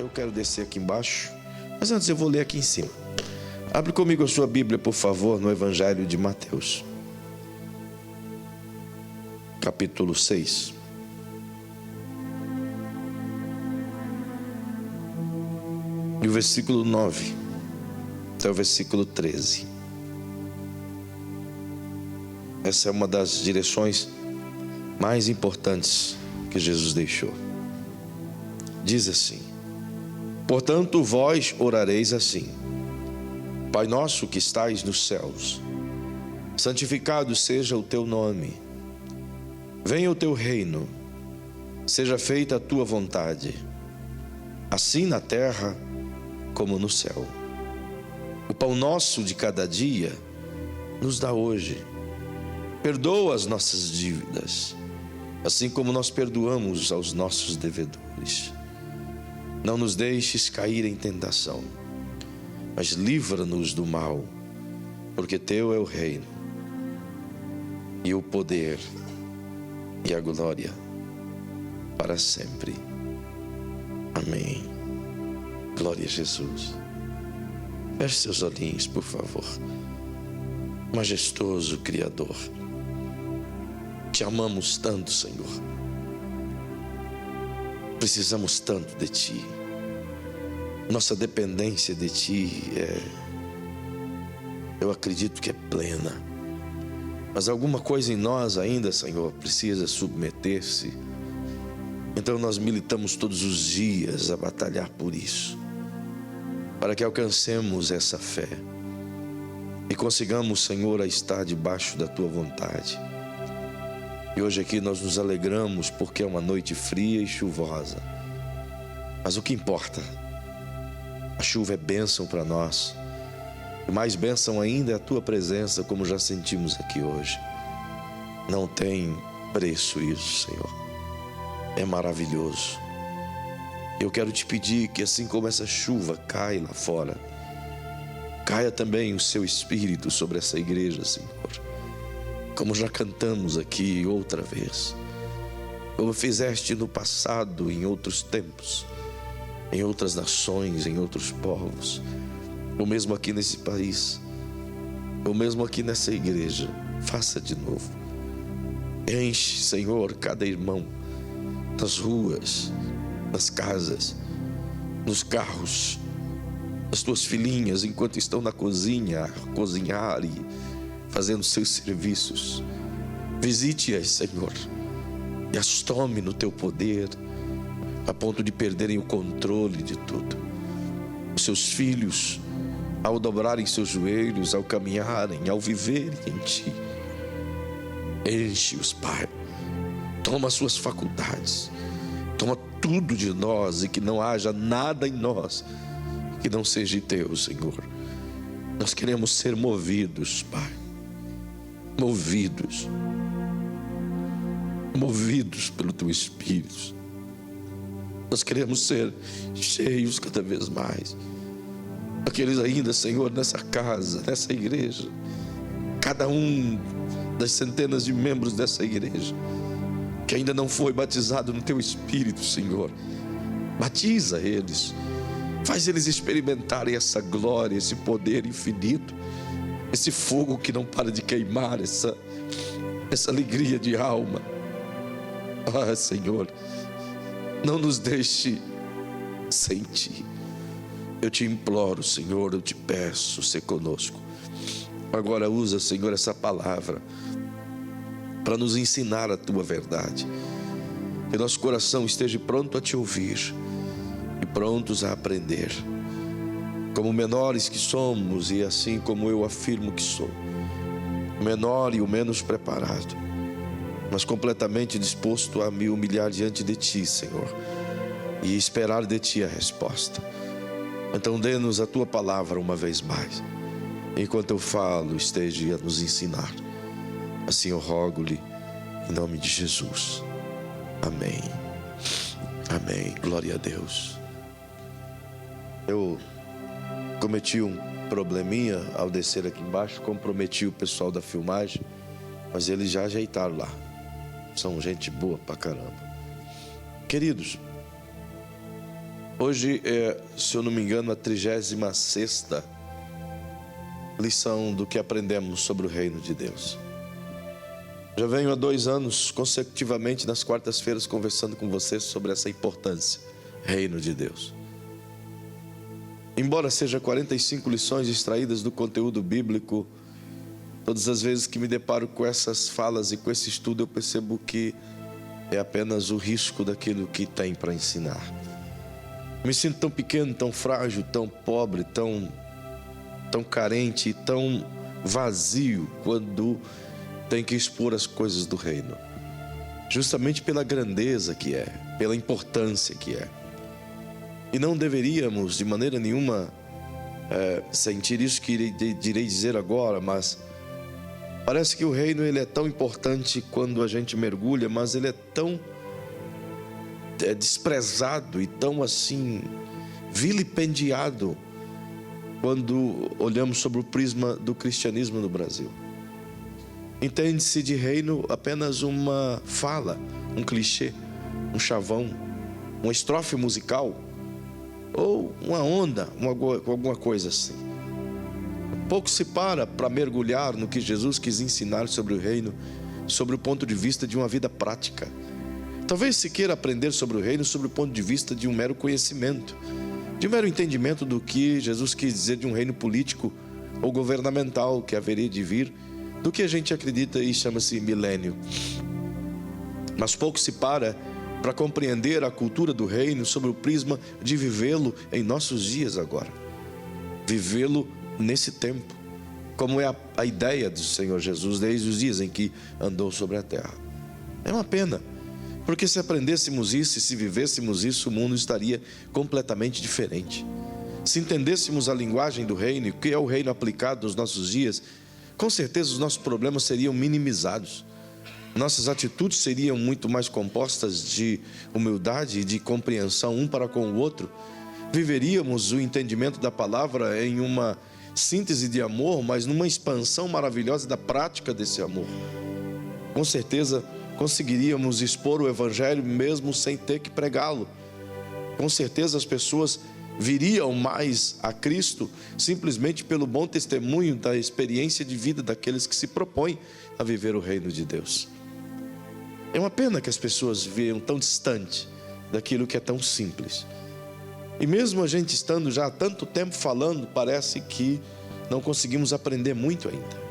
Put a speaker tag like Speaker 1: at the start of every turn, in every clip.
Speaker 1: Eu quero descer aqui embaixo, mas antes eu vou ler aqui em cima. Abre comigo a sua Bíblia, por favor, no Evangelho de Mateus, capítulo 6. E o versículo 9 até o versículo 13. Essa é uma das direções mais importantes que Jesus deixou. Diz assim: portanto, vós orareis assim: Pai nosso que estais nos céus, santificado seja o teu nome. Venha o teu reino, seja feita a tua vontade, assim na terra como no céu. O pão nosso de cada dia nos dá hoje. Perdoa as nossas dívidas, assim como nós perdoamos aos nossos devedores. Não nos deixes cair em tentação, mas livra-nos do mal, porque teu é o reino, e o poder, e a glória, para sempre. Amém. Glória a Jesus. Feche seus olhinhos, por favor. Majestoso Criador, te amamos tanto, Senhor. Precisamos tanto de Ti. Nossa dependência de Ti eu acredito que é plena. Mas alguma coisa em nós ainda, Senhor, precisa submeter-se. Então nós militamos todos os dias a batalhar por isso, para que alcancemos essa fé e consigamos, Senhor, a estar debaixo da Tua vontade. E hoje aqui nós nos alegramos porque é uma noite fria e chuvosa. Mas o que importa? A chuva é bênção para nós. E mais bênção ainda é a Tua presença, como já sentimos aqui hoje. Não tem preço isso, Senhor. É maravilhoso. Eu quero te pedir que assim como essa chuva cai lá fora, caia também o Seu Espírito sobre essa igreja, Senhor. Como já cantamos aqui outra vez, como fizeste no passado, em outros tempos, em outras nações, em outros povos, ou mesmo aqui nesse país, ou mesmo aqui nessa igreja, faça de novo. Enche, Senhor, cada irmão, nas ruas, nas casas, nos carros, as tuas filhinhas, enquanto estão na cozinha, a cozinhar e fazendo seus serviços. Visite-as, Senhor, e as tome no teu poder, a ponto de perderem o controle de tudo. Os seus filhos, ao dobrarem seus joelhos, ao caminharem, ao viverem em Ti, enche-os, Pai. Toma as suas faculdades, toma tudo de nós, e que não haja nada em nós que não seja teu, Senhor. Nós queremos ser movidos, Pai. Movidos pelo Teu Espírito. Nós queremos ser cheios cada vez mais. Aqueles ainda, Senhor, nessa casa, nessa igreja, cada um das centenas de membros dessa igreja que ainda não foi batizado no Teu Espírito, Senhor, batiza eles, faz eles experimentarem essa glória, esse poder infinito, esse fogo que não para de queimar, essa alegria de alma. Ah, Senhor, não nos deixe sem Ti. Eu Te imploro, Senhor, eu Te peço, ser conosco. Agora usa, Senhor, essa palavra para nos ensinar a Tua verdade. Que nosso coração esteja pronto a Te ouvir e prontos a aprender. Como menores que somos, e assim como eu afirmo que sou, o menor e o menos preparado, mas completamente disposto a me humilhar diante de Ti, Senhor, e esperar de Ti a resposta. Então dê-nos a Tua palavra uma vez mais. Enquanto eu falo, esteja a nos ensinar. Assim eu rogo-lhe em nome de Jesus. Amém. Amém. Glória a Deus. Eu cometi um probleminha ao descer aqui embaixo, comprometi o pessoal da filmagem, mas eles já ajeitaram lá. São gente boa pra caramba. Queridos, Hoje é, se eu não me engano, a 36ª lição do que aprendemos sobre o reino de Deus. Já venho há 2 anos consecutivamente nas quartas-feiras conversando com vocês sobre essa importância, reino de Deus. Embora seja 45 lições extraídas do conteúdo bíblico, todas as vezes que me deparo com essas falas e com esse estudo, eu percebo que é apenas o risco daquilo que tem para ensinar. Me sinto tão pequeno, tão frágil, tão pobre, tão carente e tão vazio quando tem que expor as coisas do reino. Justamente pela grandeza que é, pela importância que é. E não deveríamos de maneira nenhuma sentir isso que irei dizer agora, mas parece que o reino ele é tão importante quando a gente mergulha, mas ele é tão desprezado e tão assim vilipendiado quando olhamos sobre o prisma do cristianismo no Brasil. Entende-se de reino apenas uma fala, um clichê, um chavão, uma estrofe musical ou uma onda, alguma coisa assim. Pouco se para mergulhar no que Jesus quis ensinar sobre o reino, sobre o ponto de vista de uma vida prática. Talvez se queira aprender sobre o reino sobre o ponto de vista de um mero conhecimento, de um mero entendimento do que Jesus quis dizer de um reino político ou governamental que haveria de vir, do que a gente acredita e chama-se milênio. Mas pouco se para compreender a cultura do reino sobre o prisma de vivê-lo em nossos dias agora. Vivê-lo nesse tempo, como é a ideia do Senhor Jesus desde os dias em que andou sobre a terra. É uma pena, porque se aprendêssemos isso e se vivêssemos isso, o mundo estaria completamente diferente. Se entendêssemos a linguagem do reino e o que é o reino aplicado nos nossos dias, com certeza os nossos problemas seriam minimizados. Nossas atitudes seriam muito mais compostas de humildade e de compreensão um para com o outro. Viveríamos o entendimento da palavra em uma síntese de amor, mas numa expansão maravilhosa da prática desse amor. Com certeza conseguiríamos expor o evangelho mesmo sem ter que pregá-lo. Com certeza as pessoas viriam mais a Cristo simplesmente pelo bom testemunho da experiência de vida daqueles que se propõem a viver o reino de Deus. É uma pena que as pessoas vejam tão distante daquilo que é tão simples. E mesmo a gente estando já há tanto tempo falando, parece que não conseguimos aprender muito ainda.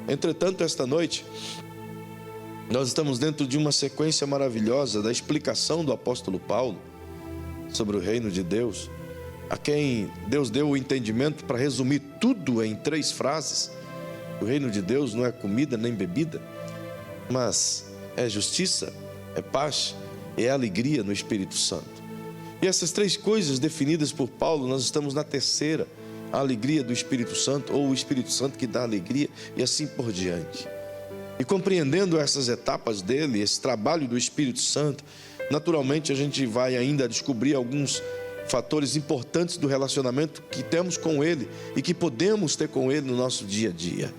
Speaker 1: Entretanto, esta noite, nós estamos dentro de uma sequência maravilhosa da explicação do apóstolo Paulo sobre o reino de Deus, a quem Deus deu o entendimento para resumir tudo em 3 frases. O reino de Deus não é comida nem bebida, mas é justiça, é paz, é alegria no Espírito Santo. E essas 3 coisas definidas por Paulo, nós estamos na 3ª, a alegria do Espírito Santo, ou o Espírito Santo que dá alegria, e assim por diante. E compreendendo essas etapas dele, esse trabalho do Espírito Santo, naturalmente a gente vai ainda descobrir alguns fatores importantes do relacionamento que temos com ele e que podemos ter com ele no nosso dia a dia.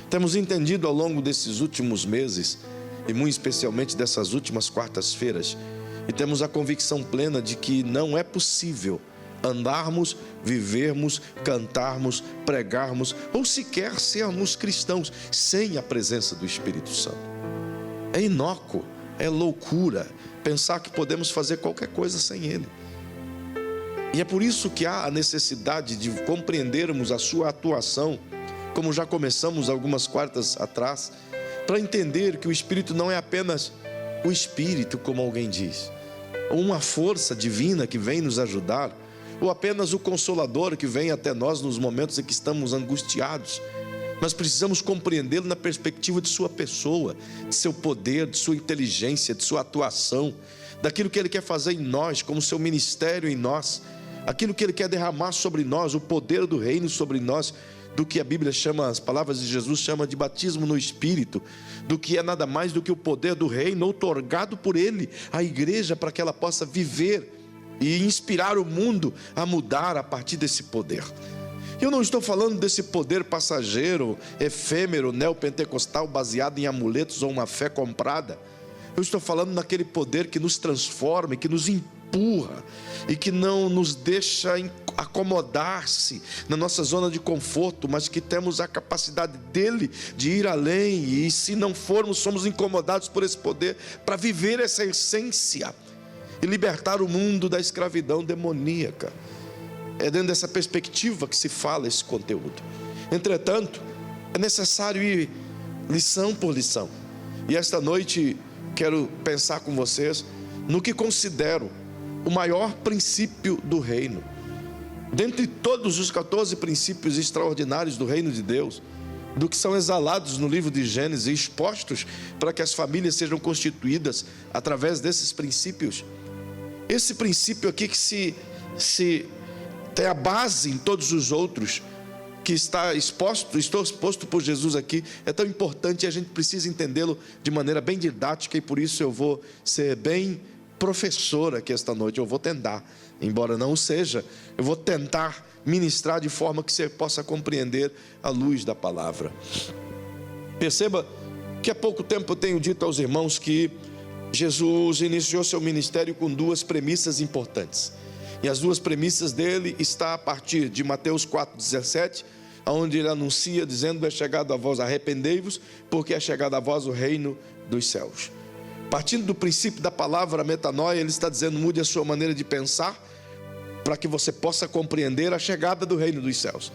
Speaker 1: Temos entendido ao longo desses últimos meses, e muito especialmente dessas últimas quartas-feiras, e temos a convicção plena de que não é possível andarmos, vivermos, cantarmos, pregarmos ou sequer sermos cristãos sem a presença do Espírito Santo. É inócuo, é loucura pensar que podemos fazer qualquer coisa sem ele. E é por isso que há a necessidade de compreendermos a sua atuação, como já começamos algumas quartas atrás, para entender que o Espírito não é apenas o Espírito, como alguém diz, ou uma força divina que vem nos ajudar, ou apenas o Consolador que vem até nós nos momentos em que estamos angustiados. Nós precisamos compreendê-lo na perspectiva de sua pessoa, de seu poder, de sua inteligência, de sua atuação, daquilo que ele quer fazer em nós, como seu ministério em nós, aquilo que ele quer derramar sobre nós, o poder do reino sobre nós, do que a Bíblia chama, as palavras de Jesus chama de batismo no Espírito, do que é nada mais do que o poder do reino outorgado por ele à igreja para que ela possa viver e inspirar o mundo a mudar a partir desse poder. Eu não estou falando desse poder passageiro, efêmero, neopentecostal, baseado em amuletos ou uma fé comprada. Eu estou falando naquele poder que nos transforma, que nos empurra e que não nos deixa acomodar-se na nossa zona de conforto, mas que temos a capacidade dele de ir além, e se não formos, somos incomodados por esse poder para viver essa essência e libertar o mundo da escravidão demoníaca. É dentro dessa perspectiva que se fala esse conteúdo. Entretanto, é necessário ir lição por lição, e esta noite quero pensar com vocês no que considero o maior princípio do reino. Dentre todos os 14 princípios extraordinários do reino de Deus, do que são exalados no livro de Gênesis e expostos para que as famílias sejam constituídas através desses princípios, esse princípio aqui que se tem a base em todos os outros, que está exposto por Jesus aqui, é tão importante, e a gente precisa entendê-lo de maneira bem didática, e por isso eu vou ser bem professor aqui esta noite. Eu vou tentar, embora não o seja, eu vou tentar ministrar de forma que você possa compreender à luz da palavra. Perceba que há pouco tempo eu tenho dito aos irmãos que Jesus iniciou seu ministério com duas premissas importantes, e as duas premissas dele está a partir de Mateus 4,17, onde ele anuncia dizendo: é chegado a vós, arrependei-vos, porque é chegado a vós o reino dos céus. Partindo do princípio da palavra metanoia, ele está dizendo: mude a sua maneira de pensar, para que você possa compreender a chegada do reino dos céus.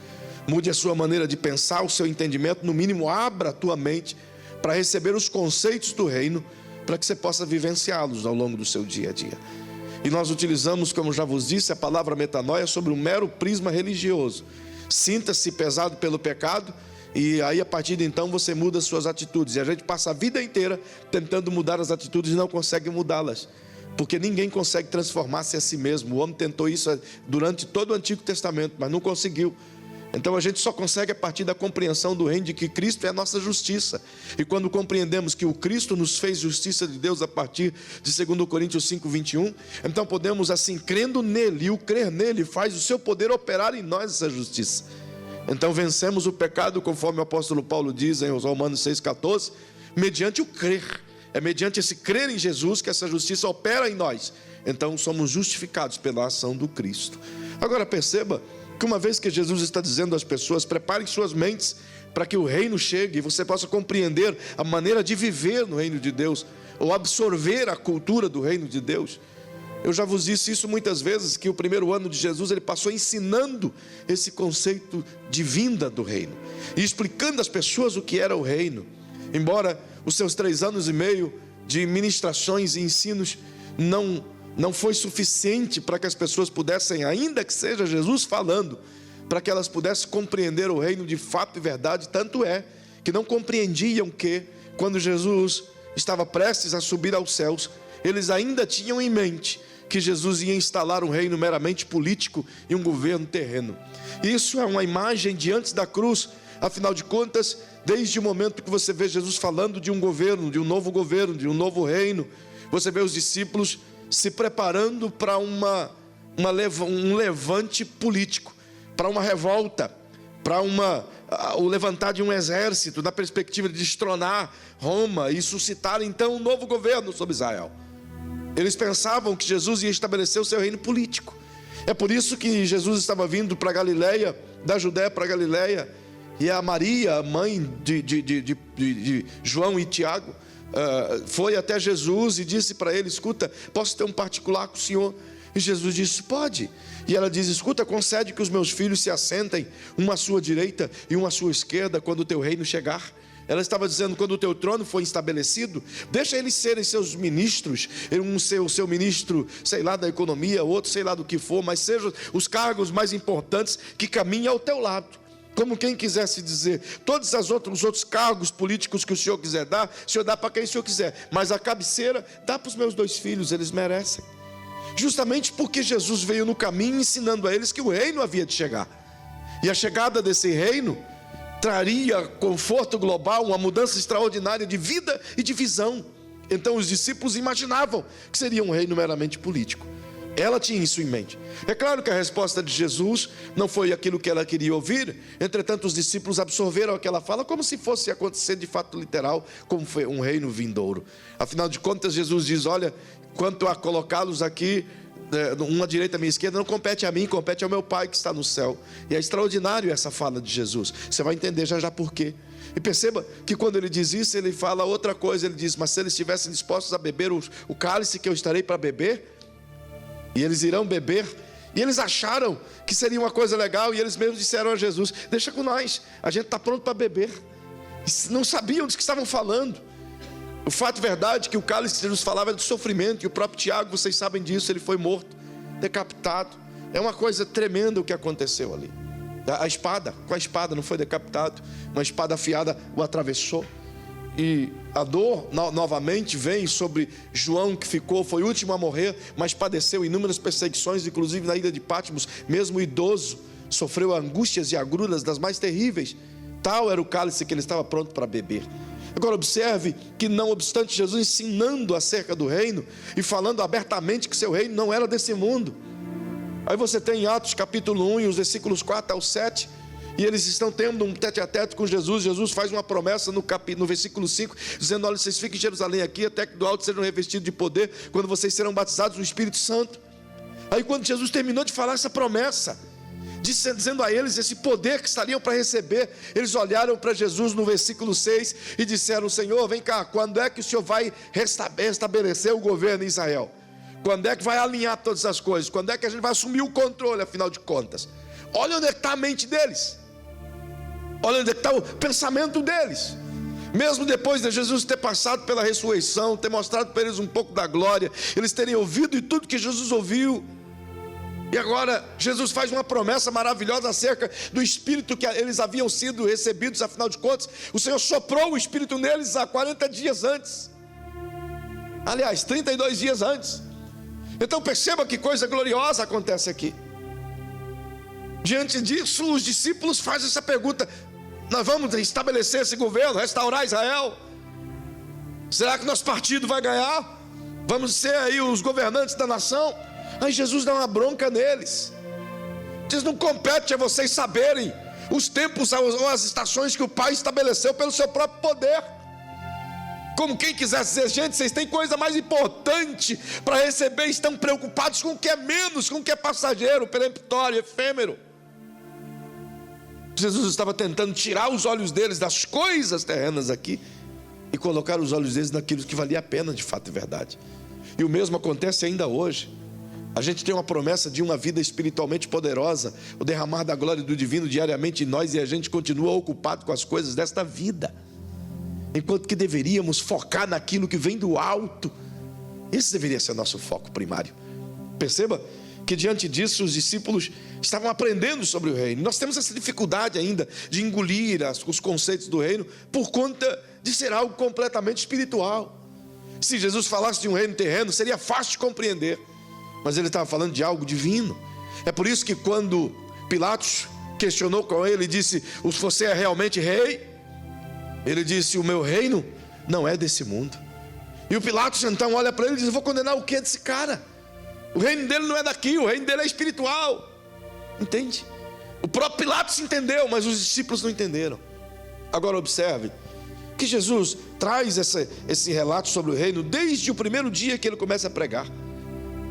Speaker 1: Mude a sua maneira de pensar, o seu entendimento, no mínimo abra a tua mente para receber os conceitos do reino, para que você possa vivenciá-los ao longo do seu dia a dia. E nós utilizamos, como já vos disse, a palavra metanoia sobre um mero prisma religioso. Sinta-se pesado pelo pecado, e aí a partir de então você muda suas atitudes. E a gente passa a vida inteira tentando mudar as atitudes e não consegue mudá-las, porque ninguém consegue transformar-se a si mesmo. O homem tentou isso durante todo o Antigo Testamento, mas não conseguiu. Então a gente só consegue a partir da compreensão do reino de que Cristo é a nossa justiça. E quando compreendemos que o Cristo nos fez justiça de Deus a partir de 2 Coríntios 5:21, então podemos, assim, crendo nele, e o crer nele faz o seu poder operar em nós essa justiça. Então vencemos o pecado, conforme o apóstolo Paulo diz em Romanos 6,14, mediante o crer. É mediante esse crer em Jesus que essa justiça opera em nós. Então somos justificados pela ação do Cristo. Agora perceba que uma vez que Jesus está dizendo às pessoas: preparem suas mentes para que o reino chegue e você possa compreender a maneira de viver no reino de Deus, ou absorver a cultura do reino de Deus. Eu já vos disse isso muitas vezes, que o primeiro ano de Jesus ele passou ensinando esse conceito de vinda do reino e explicando às pessoas o que era o reino. Embora os seus 3 anos e meio de ministrações e ensinos não foi suficiente para que as pessoas pudessem, ainda que seja Jesus falando, para que elas pudessem compreender o reino de fato e verdade. Tanto é que não compreendiam que, quando Jesus estava prestes a subir aos céus, eles ainda tinham em mente que Jesus ia instalar um reino meramente político e um governo terreno. Isso é uma imagem de antes da cruz. Afinal de contas, desde o momento que você vê Jesus falando de um governo, de um novo reino, você vê os discípulos se preparando para um levante político, para uma revolta, para o levantar de um exército, na perspectiva de destronar Roma e suscitar então um novo governo sobre Israel. Eles pensavam que Jesus ia estabelecer o seu reino político. É por isso que Jesus estava vindo para Galileia, da Judéia para Galileia, e a Maria, a mãe de João e Tiago, foi até Jesus e disse para ele: escuta, posso ter um particular com o senhor? E Jesus disse: pode. E ela diz: escuta, concede que os meus filhos se assentem, um à sua direita e um à sua esquerda, quando o teu reino chegar. Ela estava dizendo: quando o teu trono for estabelecido, deixa eles serem seus ministros, um seu ministro, sei lá, da economia, outro sei lá do que for, mas sejam os cargos mais importantes que caminhem ao teu lado. Como quem quisesse dizer: todos os outros cargos políticos que o senhor quiser dar, o senhor dá para quem o senhor quiser, mas a cabeceira dá para os meus 2 filhos, eles merecem. Justamente porque Jesus veio no caminho ensinando a eles que o reino havia de chegar, e a chegada desse reino traria conforto global, uma mudança extraordinária de vida e de visão. Então os discípulos imaginavam que seria um reino meramente político. Ela tinha isso em mente. É claro que a resposta de Jesus não foi aquilo que ela queria ouvir. Entretanto, os discípulos absorveram aquela fala como se fosse acontecer de fato literal, como foi um reino vindouro. Afinal de contas, Jesus diz: olha, quanto a colocá-los aqui uma à direita e a minha esquerda, não compete a mim, compete ao meu Pai que está no céu. E é extraordinário essa fala de Jesus. Você vai entender já por quê. E perceba que quando ele diz isso, ele fala outra coisa. Ele diz: mas se eles estivessem dispostos a beber o cálice que eu estarei para beber, e eles irão beber. E eles acharam que seria uma coisa legal, e eles mesmos disseram a Jesus: deixa com nós, a gente está pronto para beber. E não sabiam do que estavam falando. O fato verdade é que o cálice que Jesus falava era do sofrimento, e o próprio Tiago, vocês sabem disso, ele foi morto, decapitado. É uma coisa tremenda o que aconteceu ali. A espada, com a espada, não foi decapitado, uma espada afiada o atravessou. E a dor novamente vem sobre João, que foi o último a morrer, mas padeceu inúmeras perseguições, inclusive na ilha de Patmos. Mesmo idoso, sofreu angústias e agruras das mais terríveis. Tal era o cálice que ele estava pronto para beber. Agora observe que, não obstante Jesus ensinando acerca do reino e falando abertamente que seu reino não era desse mundo, aí você tem em Atos capítulo 1 e os versículos 4 ao 7, e eles estão tendo um tete-a-tete com Jesus. Jesus faz uma promessa no versículo 5, dizendo: olha, vocês fiquem em Jerusalém aqui, até que do alto sejam revestidos de poder, quando vocês serão batizados no Espírito Santo. Aí quando Jesus terminou de falar essa promessa, dizendo a eles esse poder que estariam para receber, eles olharam para Jesus no versículo 6 e disseram: Senhor, vem cá, quando é que o Senhor vai restabelecer o governo em Israel? Quando é que vai alinhar todas as coisas? Quando é que a gente vai assumir o controle, afinal de contas? Olha onde é que está a mente deles, olha onde é que está o pensamento deles. Mesmo depois de Jesus ter passado pela ressurreição, ter mostrado para eles um pouco da glória, eles terem ouvido e tudo que Jesus ouviu, e agora Jesus faz uma promessa maravilhosa acerca do Espírito que eles haviam sido recebidos. Afinal de contas, o Senhor soprou o Espírito neles há 40 dias antes. Aliás, 32 dias antes. Então perceba que coisa gloriosa acontece aqui. Diante disso, os discípulos fazem essa pergunta: nós vamos estabelecer esse governo, restaurar Israel? Será que nosso partido vai ganhar? Vamos ser aí os governantes da nação? Aí Jesus dá uma bronca neles. Diz: não compete a vocês saberem os tempos ou as estações que o Pai estabeleceu pelo seu próprio poder. Como quem quisesse dizer: gente, vocês têm coisa mais importante para receber, estão preocupados com o que é menos, com o que é passageiro, peremptório, efêmero. Jesus estava tentando tirar os olhos deles das coisas terrenas aqui e colocar os olhos deles naquilo que valia a pena de fato e verdade. E o mesmo acontece ainda hoje. A gente tem uma promessa de uma vida espiritualmente poderosa, o derramar da glória do divino diariamente em nós, e a gente continua ocupado com as coisas desta vida, enquanto que deveríamos focar naquilo que vem do alto. Esse deveria ser o nosso foco primário. Perceba que diante disso os discípulos estavam aprendendo sobre o reino. Nós temos essa dificuldade ainda de engolir os conceitos do reino por conta de ser algo completamente espiritual. Se Jesus falasse de um reino terreno, seria fácil de compreender, mas ele estava falando de algo divino. É por isso que quando Pilatos questionou com ele, disse: você é realmente rei? Ele disse: o meu reino não é desse mundo. E o Pilatos então olha para ele e diz: eu vou condenar o que desse cara? O reino dele não é daqui, o reino dele é espiritual. Entende? O próprio Pilatos entendeu, mas os discípulos não entenderam. Agora observe que Jesus traz esse relato sobre o reino desde o primeiro dia que ele começa a pregar.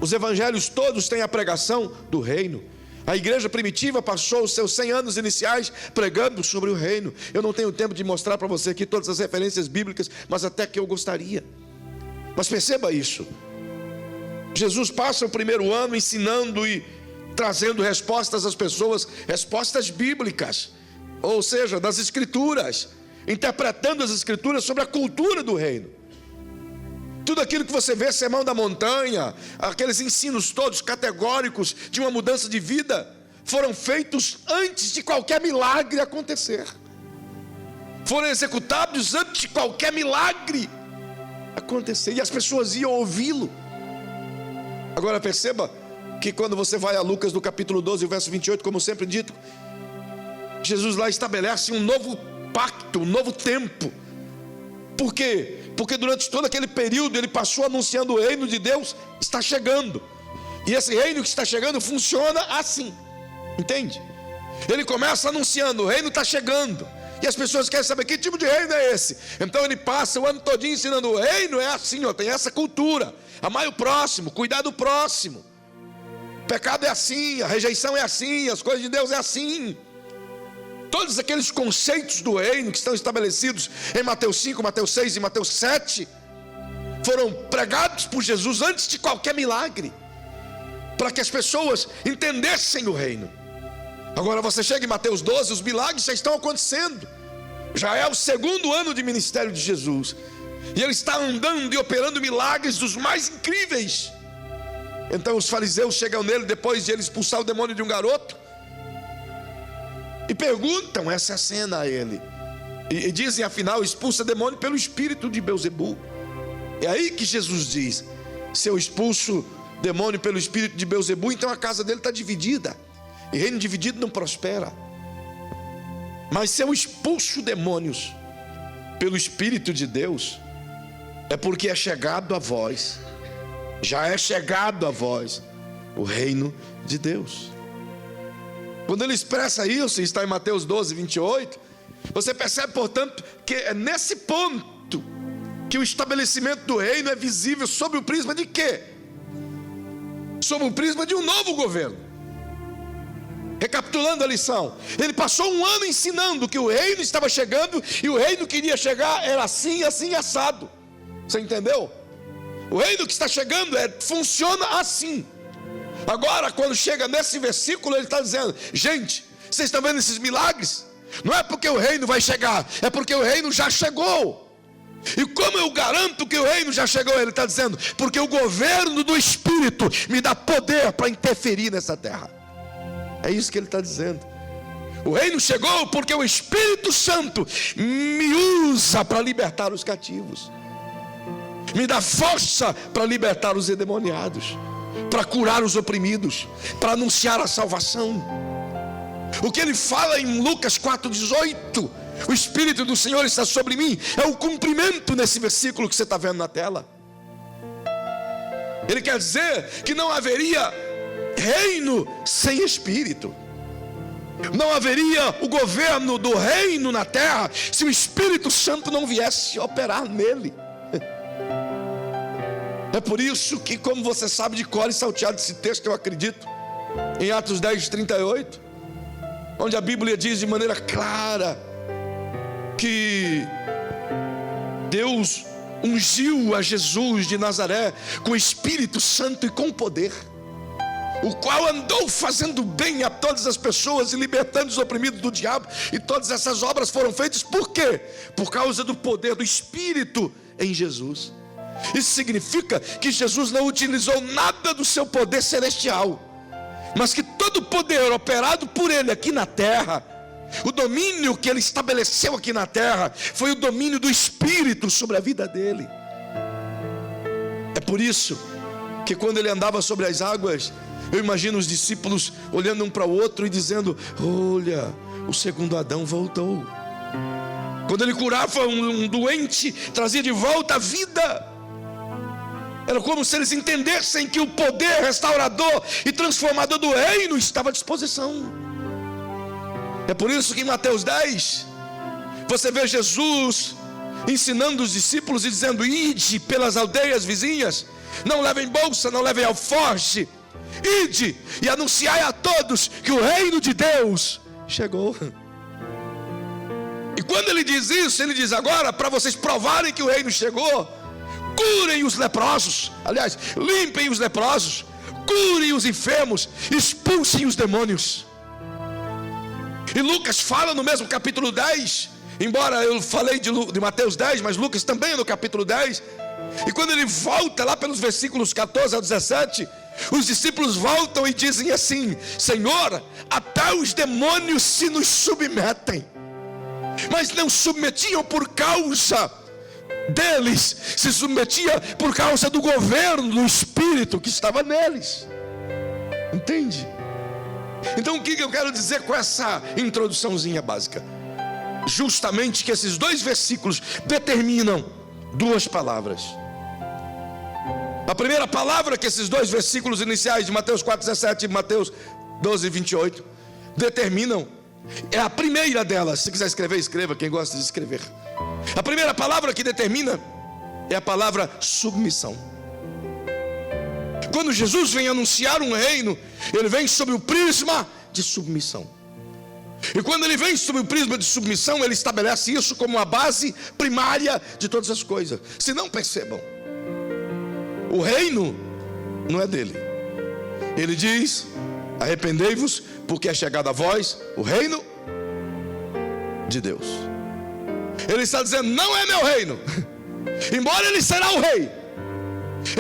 Speaker 1: Os evangelhos todos têm a pregação do reino. A igreja primitiva passou os seus 100 anos iniciais pregando sobre o reino. Eu não tenho tempo de mostrar para você aqui todas as referências bíblicas, mas até que eu gostaria. Mas perceba isso. Jesus passa o primeiro ano ensinando e trazendo respostas às pessoas, respostas bíblicas, ou seja, das escrituras, interpretando as escrituras sobre a cultura do reino. Tudo aquilo que você vê, Sermão da Montanha, aqueles ensinos todos categóricos de uma mudança de vida, foram feitos antes de qualquer milagre acontecer. Foram executados antes de qualquer milagre acontecer, e as pessoas iam ouvi-lo. Agora perceba que quando você vai a Lucas no capítulo 12, o verso 28, como sempre dito, Jesus lá estabelece um novo pacto, um novo tempo. Por quê? Porque durante todo aquele período ele passou anunciando: o reino de Deus está chegando. E esse reino que está chegando funciona assim, entende? Ele começa anunciando: o reino está chegando. E as pessoas querem saber: que tipo de reino é esse? Então ele passa o ano todinho ensinando: o reino é assim, ó, tem essa cultura. Amar o próximo, cuidar do próximo. pecado é assim, a rejeição é assim, as coisas de Deus é assim. Todos aqueles conceitos do reino que estão estabelecidos em Mateus 5, Mateus 6 e Mateus 7 foram pregados por Jesus antes de qualquer milagre, para que as pessoas entendessem o reino. Agora você chega em Mateus 12, os milagres já estão acontecendo. Já é o segundo ano de ministério de Jesus, e ele está andando e operando milagres dos mais incríveis. Então os fariseus chegam nele depois de ele expulsar o demônio de um garoto e perguntam essa cena a ele, e dizem afinal: expulsa demônio pelo espírito de Belzebu. É aí que Jesus diz: se eu expulso demônio pelo espírito de Belzebu, então a casa dele está dividida, e reino dividido não prospera. Mas se eu expulso demônios pelo espírito de Deus, é porque é chegado a vós, já é chegado a vós o reino de Deus. Quando ele expressa isso, está em Mateus 12, 28, você percebe, portanto, que é nesse ponto que o estabelecimento do reino é visível sob o prisma de quê? Sob o prisma de um novo governo. Recapitulando a lição, ele passou um ano ensinando que o reino estava chegando, e o reino que iria chegar era assim, assim, assado. Você entendeu? O reino que está chegando funciona assim. Agora, quando chega nesse versículo, ele está dizendo: gente, vocês estão vendo esses milagres? Não é porque o reino vai chegar, é porque o reino já chegou. E como eu garanto que o reino já chegou? Ele está dizendo: porque o governo do Espírito me dá poder para interferir nessa terra. É isso que ele está dizendo. O reino chegou porque o Espírito Santo me usa para libertar os cativos, me dá força para libertar os endemoniados, para curar os oprimidos, para anunciar a salvação. O que ele fala em Lucas 4,18, o Espírito do Senhor está sobre mim, é o cumprimento nesse versículo que você está vendo na tela. Ele quer dizer que não haveria reino sem Espírito, não haveria o governo do reino na terra se o Espírito Santo não viesse operar nele. É por isso que, como você sabe de cor e salteado esse texto, eu acredito, em Atos 10, 38, onde a Bíblia diz de maneira clara que Deus ungiu a Jesus de Nazaré com o Espírito Santo e com poder, o qual andou fazendo bem a todas as pessoas e libertando os oprimidos do diabo. E todas essas obras foram feitas por quê? Por causa do poder do Espírito em Jesus. Isso significa que Jesus não utilizou nada do seu poder celestial, mas que todo o poder operado por ele aqui na terra, o domínio que ele estabeleceu aqui na terra, foi o domínio do Espírito sobre a vida dele. É por isso que quando ele andava sobre as águas, eu imagino os discípulos olhando um para o outro e dizendo: olha, o segundo Adão voltou. Quando ele curava um doente, trazia de volta a vida. Era como se eles entendessem que o poder restaurador e transformador do reino estava à disposição. É por isso que em Mateus 10, você vê Jesus ensinando os discípulos e dizendo: ide pelas aldeias vizinhas, não levem bolsa, não levem alforje, ide e anunciai a todos que o reino de Deus chegou. E quando ele diz isso, ele diz: agora, para vocês provarem que o reino chegou, curem os leprosos, aliás, limpem os leprosos, curem os enfermos, expulsem os demônios. E Lucas fala no mesmo capítulo 10, embora eu falei de Mateus 10, mas Lucas também é no capítulo 10. E quando ele volta lá pelos versículos 14 ao 17, os discípulos voltam e dizem assim: Senhor, até os demônios se nos submetem. Mas não submetiam por causa deles, se submetia por causa do governo do Espírito que estava neles. Entende? Então o que eu quero dizer com essa introduçãozinha básica? Justamente que esses dois versículos determinam duas palavras. A primeira palavra que esses dois versículos iniciais de Mateus 4,17 e Mateus 12, 28 determinam, é a primeira delas. Se quiser escrever, escreva, quem gosta de escrever. A primeira palavra que determina é a palavra submissão. quando Jesus vem anunciar um reino, ele vem sob o prisma de submissão. E quando ele vem sob o prisma de submissão, ele estabelece isso como a base primária de todas as coisas. Se não, percebam, o reino não é dele. Ele diz: arrependei-vos, porque é chegado a vós o reino de Deus. Ele está dizendo: não é meu reino, embora ele será o rei,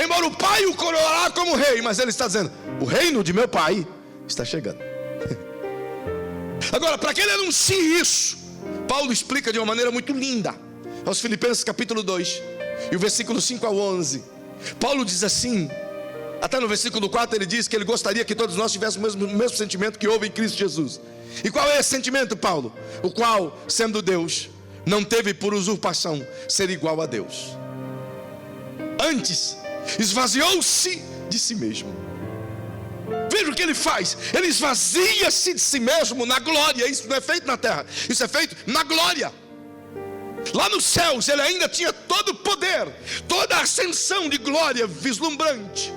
Speaker 1: embora o pai o coroará como rei, mas ele está dizendo: o reino de meu pai está chegando. Agora, para que ele anuncie isso, Paulo explica de uma maneira muito linda aos Filipenses capítulo 2 e o versículo 5 ao 11. Paulo diz assim, até no versículo 4 ele diz que ele gostaria que todos nós tivéssemos o mesmo sentimento que houve em Cristo Jesus. E qual é esse sentimento, Paulo? O qual, sendo Deus, não teve por usurpação ser igual a Deus. Antes, esvaziou-se de si mesmo. Veja o que ele faz: ele esvazia-se de si mesmo na glória. Isso não é feito na terra, isso é feito na glória. Lá nos céus ele ainda tinha todo o poder, toda a ascensão de glória vislumbrante.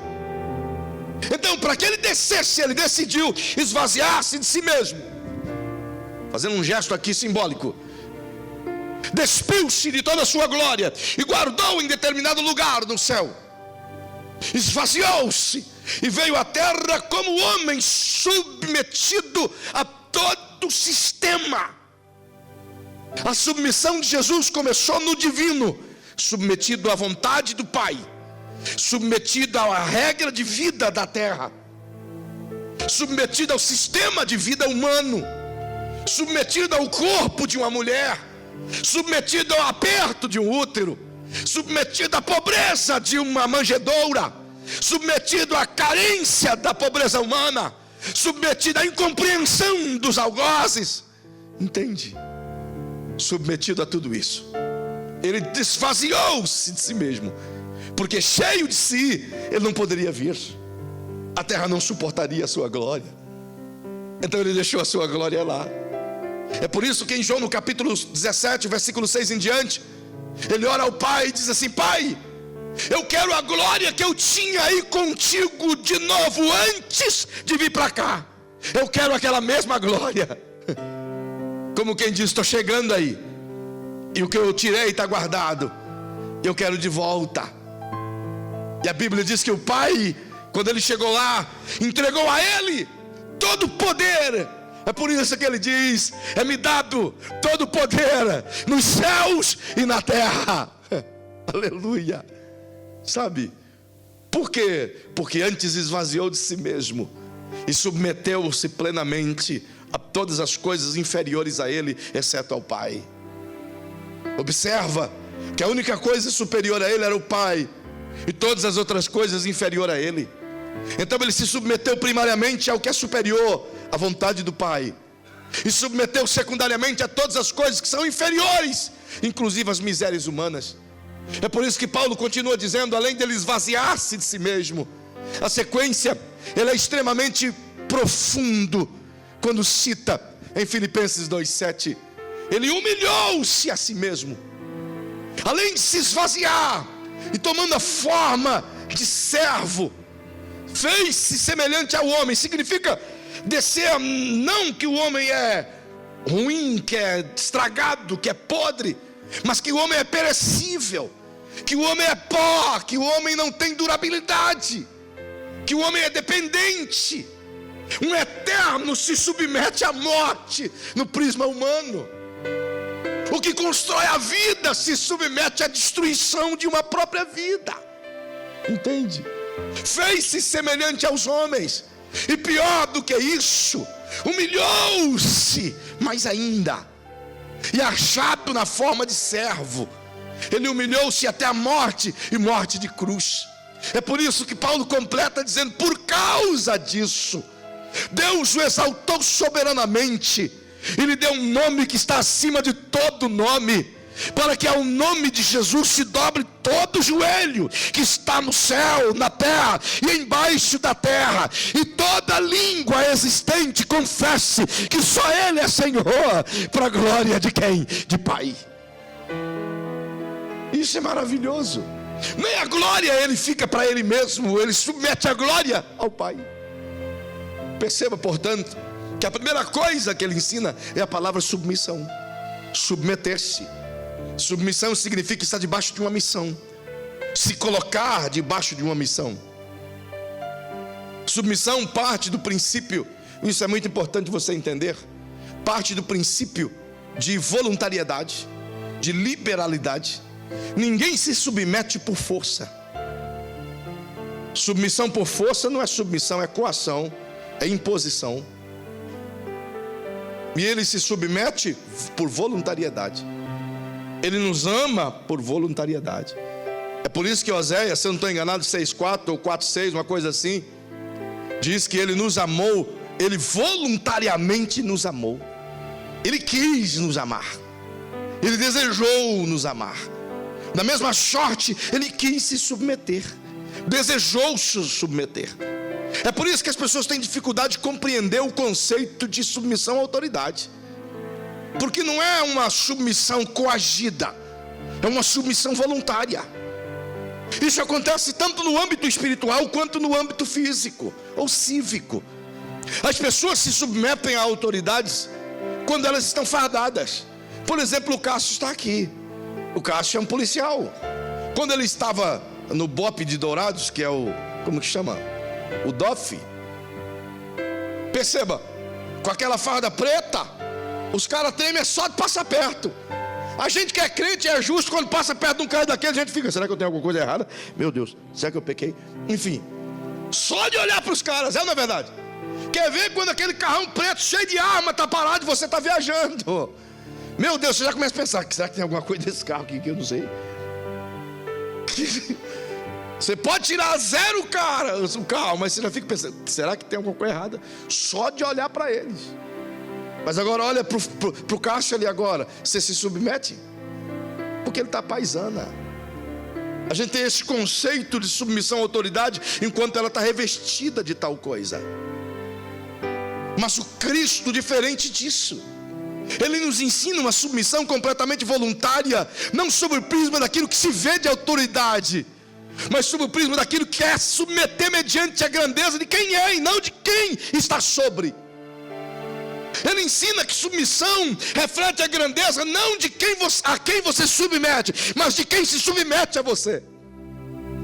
Speaker 1: Então, para que ele descesse, ele decidiu esvaziar-se de si mesmo, fazendo um gesto aqui simbólico. Despiu-se de toda a sua glória e guardou em determinado lugar no céu. Esvaziou-se e veio à terra como homem, submetido a todo o sistema. A submissão de Jesus começou no divino, submetido à vontade do Pai, submetido à regra de vida da terra, submetido ao sistema de vida humano, submetido ao corpo de uma mulher, submetido ao aperto de um útero, submetido à pobreza de uma manjedoura, submetido à carência da pobreza humana, submetido à incompreensão dos algozes. Entende? Submetido a tudo isso, ele desvaziou-se de si mesmo, porque cheio de si, ele não poderia vir. A terra não suportaria a sua glória. Então ele deixou a sua glória lá. É por isso que em João no capítulo 17, versículo 6 em diante, ele ora ao Pai e diz assim: Pai, eu quero a glória que eu tinha aí contigo de novo antes de vir para cá. Eu quero aquela mesma glória. Como quem diz: estou chegando aí, e o que eu tirei está guardado, eu quero de volta. E a Bíblia diz que o Pai, quando ele chegou lá, entregou a ele todo o poder. É por isso que ele diz: é-me dado todo o poder nos céus e na terra. Aleluia. Sabe por quê? Porque antes esvaziou de si mesmo e submeteu-se plenamente a todas as coisas inferiores a ele, exceto ao Pai. Observa que a única coisa superior a ele era o Pai, e todas as outras coisas inferior a ele. Então ele se submeteu primariamente ao que é superior, à vontade do Pai, e submeteu secundariamente a todas as coisas que são inferiores, inclusive as misérias humanas. É por isso que Paulo continua dizendo, além dele esvaziar-se de si mesmo, a sequência ele é extremamente profundo quando cita em Filipenses 2,7, ele humilhou-se a si mesmo, além de se esvaziar e tomando a forma de servo, fez-se semelhante ao homem. Significa descer, não que o homem é ruim, que é estragado, que é podre, mas que o homem é perecível, que o homem é pó, que o homem não tem durabilidade, que o homem é dependente. Um eterno se submete à morte no prisma humano. O que constrói a vida se submete à destruição de uma própria vida. Entende? Fez-se semelhante aos homens, e pior do que isso, humilhou-se mais ainda, e achado na forma de servo, ele humilhou-se até a morte, e morte de cruz. É por isso que Paulo completa dizendo: por causa disso Deus o exaltou soberanamente e lhe deu um nome que está acima de todo nome, para que ao nome de Jesus se dobre todo o joelho que está no céu, na terra e embaixo da terra, e toda língua existente confesse que só Ele é Senhor, para a glória de quem? De Pai. Isso é maravilhoso. Nem a glória ele fica para ele mesmo, ele submete a glória ao Pai. Perceba, portanto, que a primeira coisa que ele ensina é a palavra submissão. Submeter-se. Submissão significa estar debaixo de uma missão, se colocar debaixo de uma missão. Submissão parte do princípio, isso é muito importante você entender, parte do princípio de voluntariedade, de liberalidade. Ninguém se submete por força. Submissão por força não é submissão, é coação, é imposição. E ele se submete por voluntariedade. Ele nos ama por voluntariedade. É por isso que Oséias, se eu não estou enganado, 6,4 ou 4,6, uma coisa assim, diz que ele nos amou, ele voluntariamente nos amou. Ele quis nos amar, ele desejou nos amar. Na mesma sorte, ele quis se submeter, desejou se submeter. É por isso que as pessoas têm dificuldade de compreender o conceito de submissão à autoridade, porque não é uma submissão coagida, é uma submissão voluntária. Isso acontece tanto no âmbito espiritual quanto no âmbito físico ou cívico. As pessoas se submetem a autoridades quando elas estão fardadas. Por exemplo, o Cássio está aqui. O Cássio é um policial. Quando ele estava no BOP de Dourados, que é o, como que chama? O DOF. Perceba, com aquela farda preta, os caras temem só de passar perto. A gente que é crente é justo, quando passa perto de um cara daquele, a gente fica, será que eu tenho alguma coisa errada? Meu Deus, será que eu pequei? Enfim, só de olhar para os caras, é ou não é verdade? Quer ver quando aquele carrão preto cheio de arma está parado e você está viajando? Meu Deus, você já começa a pensar, será que tem alguma coisa desse carro aqui que eu não sei? Você pode tirar zero o carro, mas você já fica pensando, será que tem alguma coisa errada? Só de olhar para eles. Mas agora olha para o Cássio ali agora, você se submete? Porque ele está paisana. A gente tem esse conceito de submissão à autoridade, enquanto ela está revestida de tal coisa. Mas o Cristo, diferente disso, ele nos ensina uma submissão completamente voluntária, não sob o prisma daquilo que se vê de autoridade, mas sob o prisma daquilo que é submeter mediante a grandeza de quem é e não de quem está sobre. Ele ensina que submissão reflete a grandeza não de a quem você submete, mas de quem se submete a você.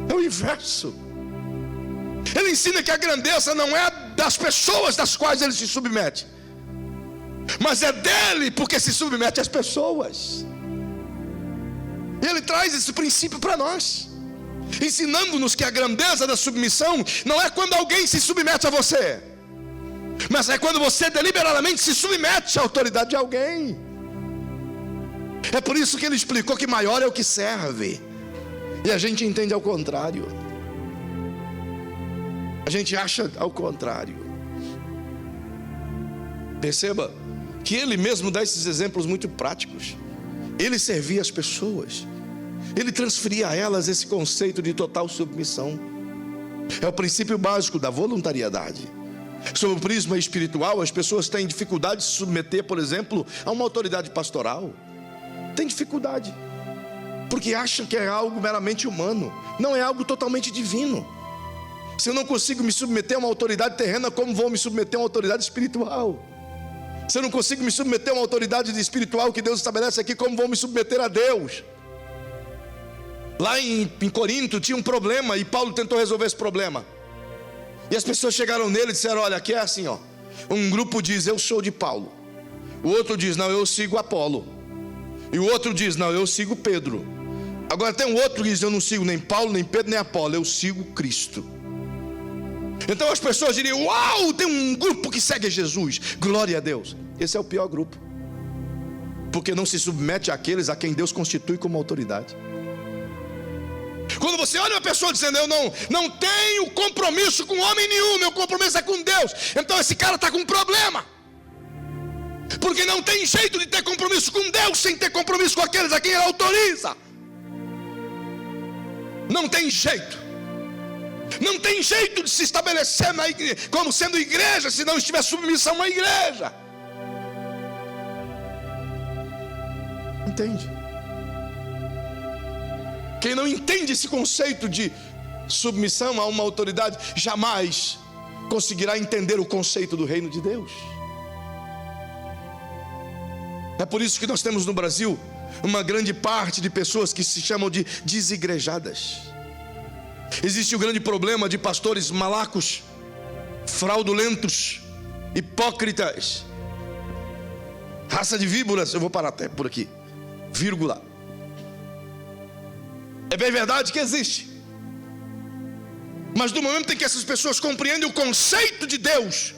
Speaker 1: É o inverso. Ele ensina que a grandeza não é das pessoas das quais ele se submete, mas é dele porque se submete às pessoas. E ele traz esse princípio para nós, ensinando-nos que a grandeza da submissão não é quando alguém se submete a você, mas é quando você deliberadamente se submete à autoridade de alguém. É por isso que ele explicou que maior é o que serve, e a gente entende ao contrário. A gente acha ao contrário. Perceba que ele mesmo dá esses exemplos muito práticos. Ele servia as pessoas, ele transferia a elas esse conceito de total submissão. É o princípio básico da voluntariedade. Sob o prisma espiritual, as pessoas têm dificuldade de se submeter, por exemplo, a uma autoridade pastoral. Tem dificuldade, porque acham que é algo meramente humano, não é algo totalmente divino. Se eu não consigo me submeter a uma autoridade terrena, como vou me submeter a uma autoridade espiritual? Se eu não consigo me submeter a uma autoridade espiritual que Deus estabelece aqui, como vou me submeter a Deus? Lá em Corinto tinha um problema, e Paulo tentou resolver esse problema. E as pessoas chegaram nele e disseram, olha, aqui é assim, ó. Um grupo diz, eu sou de Paulo. O outro diz, não, eu sigo Apolo. E o outro diz, não, eu sigo Pedro. Agora tem um outro que diz, eu não sigo nem Paulo, nem Pedro, nem Apolo, eu sigo Cristo. Então as pessoas diriam, uau, tem um grupo que segue Jesus, glória a Deus. Esse é o pior grupo, porque não se submete àqueles a quem Deus constitui como autoridade. Quando você olha uma pessoa dizendo, eu não tenho compromisso com homem nenhum, meu compromisso é com Deus, então esse cara está com um problema, porque não tem jeito de ter compromisso com Deus sem ter compromisso com aqueles a quem ele autoriza. Não tem jeito. Não tem jeito de se estabelecer na igreja, como sendo igreja, se não estiver submissão à igreja. Entende? Quem não entende esse conceito de submissão a uma autoridade, jamais conseguirá entender o conceito do reino de Deus. É por isso que nós temos no Brasil uma grande parte de pessoas que se chamam de desigrejadas. Existe o grande problema de pastores malacos, fraudulentos, hipócritas, raça de víboras. Eu vou parar até por aqui, vírgula. É bem verdade que existe, mas no momento em que essas pessoas compreendem o conceito de Deus,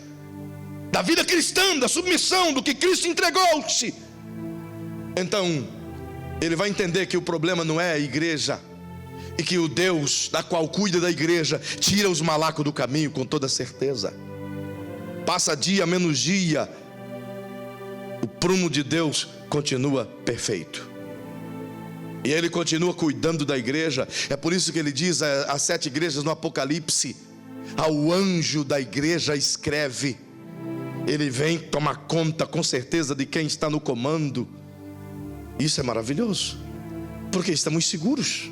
Speaker 1: da vida cristã, da submissão, do que Cristo entregou-se, então ele vai entender que o problema não é a igreja, e que o Deus da qual cuida da igreja tira os malacos do caminho com toda certeza. Passa dia menos dia, o prumo de Deus continua perfeito, e Ele continua cuidando da igreja. É por isso que Ele diz às 7 igrejas no Apocalipse: ao anjo da igreja escreve. Ele vem tomar conta com certeza de quem está no comando. Isso é maravilhoso, porque estamos seguros.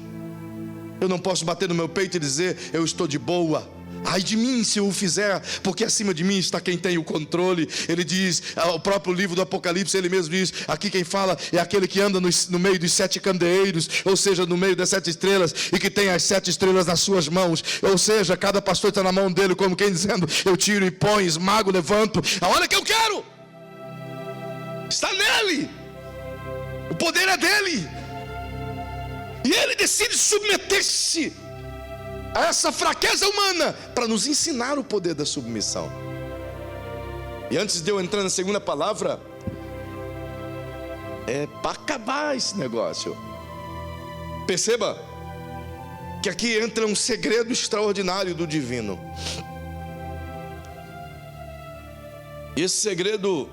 Speaker 1: Eu não posso bater no meu peito e dizer: eu estou de boa. Ai de mim se eu o fizer, porque acima de mim está quem tem o controle. Ele diz, o próprio livro do Apocalipse, ele mesmo diz, aqui quem fala é aquele que anda no meio dos 7 candeeiros, ou seja, no meio das 7 estrelas, e que tem as 7 estrelas nas suas mãos. Ou seja, cada pastor está na mão dele, como quem dizendo: eu tiro e ponho, esmago, levanto, a hora que eu quero. Está nele, o poder é dele, e ele decide submeter-se a essa fraqueza humana para nos ensinar o poder da submissão. E antes de eu entrar na segunda palavra, é para acabar esse negócio. Perceba que aqui entra um segredo extraordinário do divino. E esse segredo,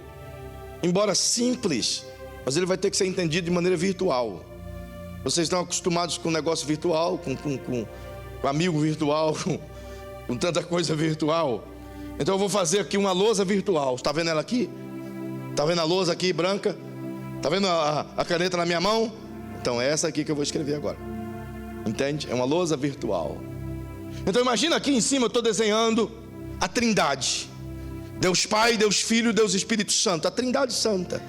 Speaker 1: embora simples, mas ele vai ter que ser entendido de maneira virtual. Vocês estão acostumados com negócio virtual, com amigo virtual, com tanta coisa virtual. Então eu vou fazer aqui uma lousa virtual. Está vendo ela aqui? Está vendo a lousa aqui branca? Está vendo a caneta na minha mão? Então é essa aqui que eu vou escrever agora. Entende? É uma lousa virtual. Então imagina aqui em cima eu estou desenhando a Trindade: Deus Pai, Deus Filho, Deus Espírito Santo. A Trindade Santa.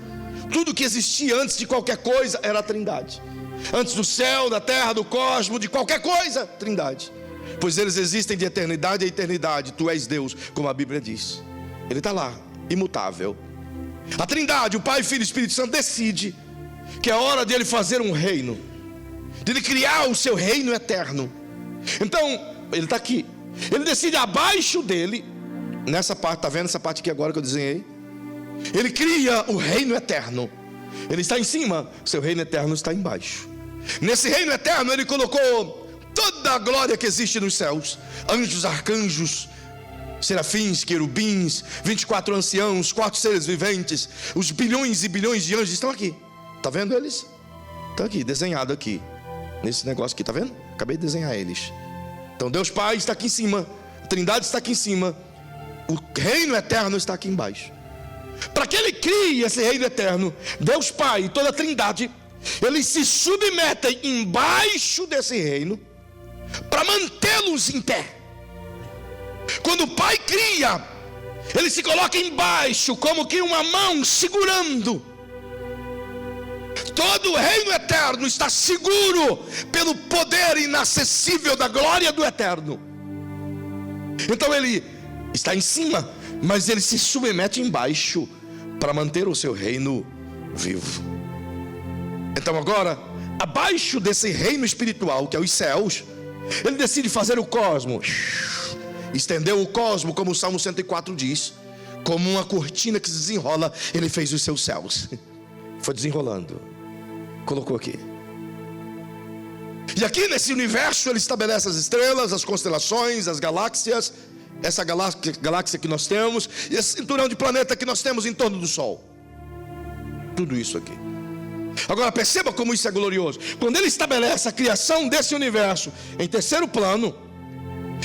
Speaker 1: Tudo que existia antes de qualquer coisa era a Trindade. Antes do céu, da terra, do cosmos, de qualquer coisa, Trindade. Pois eles existem de eternidade a eternidade. Tu és Deus, como a Bíblia diz. Ele está lá, imutável. A Trindade, o Pai, Filho e Espírito Santo, decide que é hora dele fazer um reino, dele criar o seu reino eterno. Então, ele está aqui. Ele decide abaixo dele, nessa parte, está vendo essa parte aqui agora que eu desenhei? Ele cria o reino eterno. Ele está em cima, seu reino eterno está embaixo. Nesse reino eterno ele colocou toda a glória que existe nos céus: anjos, arcanjos, serafins, querubins, 24 anciãos, 4 seres viventes. Os bilhões e bilhões de anjos estão aqui. Está vendo eles? Estão aqui, desenhado aqui, nesse negócio aqui, está vendo? Acabei de desenhar eles. Então Deus Pai está aqui em cima, a Trindade está aqui em cima, o reino eterno está aqui embaixo. Para que ele crie esse reino eterno, Deus Pai e toda a Trindade, eles se submetem embaixo desse reino para mantê-los em pé. Quando o Pai cria, ele se coloca embaixo, como que uma mão segurando. Todo o reino eterno está seguro pelo poder inacessível da glória do eterno. Então ele está em cima, mas ele se submete embaixo para manter o seu reino vivo. Então agora, abaixo desse reino espiritual, que é os céus, ele decide fazer o cosmos. Estendeu o cosmos, como o Salmo 104 diz, como uma cortina que se desenrola. Ele fez os seus céus, foi desenrolando, colocou aqui. E aqui nesse universo ele estabelece as estrelas, as constelações, as galáxias, essa galáxia que nós temos, e esse cinturão de planeta que nós temos em torno do Sol. Tudo isso aqui. Agora perceba como isso é glorioso. Quando ele estabelece a criação desse universo em terceiro plano,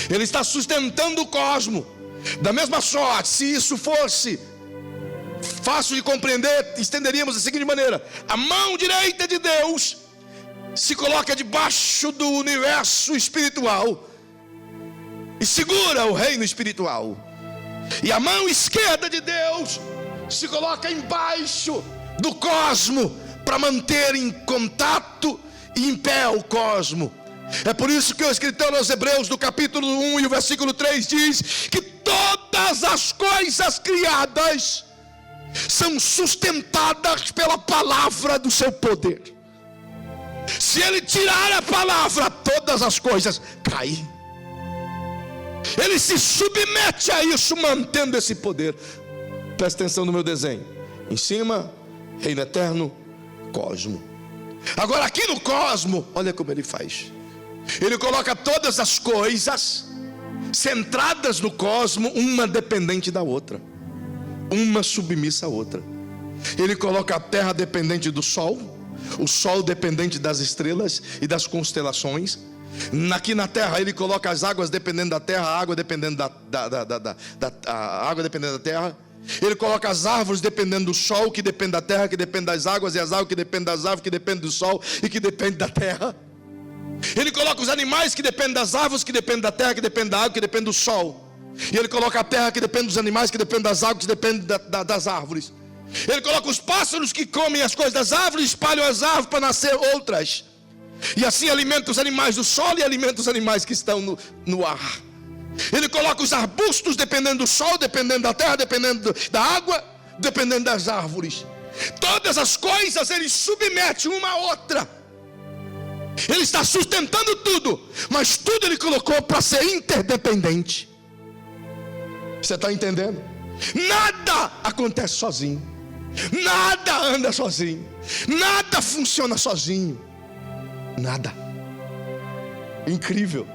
Speaker 1: ele está sustentando o cosmos. Da mesma sorte, se isso fosse fácil de compreender, estenderíamos da seguinte maneira: a mão direita de Deus se coloca debaixo do universo espiritual e segura o reino espiritual. E a mão esquerda de Deus se coloca embaixo do cosmo para manter em contato e em pé o cosmo. É por isso que o escritor aos Hebreus, do capítulo 1 e o versículo 3 diz que todas as coisas criadas são sustentadas pela palavra do seu poder. Se ele tirar a palavra, todas as coisas caem. Ele se submete a isso, mantendo esse poder. Presta atenção no meu desenho. Em cima, reino eterno, cosmo. Agora aqui no cosmo, olha como ele faz. Ele coloca todas as coisas centradas no cosmo, uma dependente da outra, uma submissa à outra. Ele coloca a terra dependente do sol, o sol dependente das estrelas e das constelações. Aqui na terra ele coloca as águas dependendo da terra, a água dependendo a água dependendo da terra. Ele coloca as árvores dependendo do sol, que depende da terra, que depende das águas, e as águas que dependem das árvores, que dependem do sol e que depende da terra. Ele coloca os animais que dependem das árvores, que dependem da terra, que dependem da água, que dependem do sol. E ele coloca a terra que depende dos animais, que depende das águas, que depende das árvores. Ele coloca os pássaros que comem as coisas das árvores, espalham as árvores para nascer outras. E assim alimenta os animais do solo e alimenta os animais que estão no ar. Ele coloca os arbustos dependendo do sol, dependendo da terra, dependendo da água, dependendo das árvores. Todas as coisas ele submete uma à outra. Ele está sustentando tudo, mas tudo ele colocou para ser interdependente. Você está entendendo? Nada acontece sozinho, nada anda sozinho, nada funciona sozinho, nada. Incrível.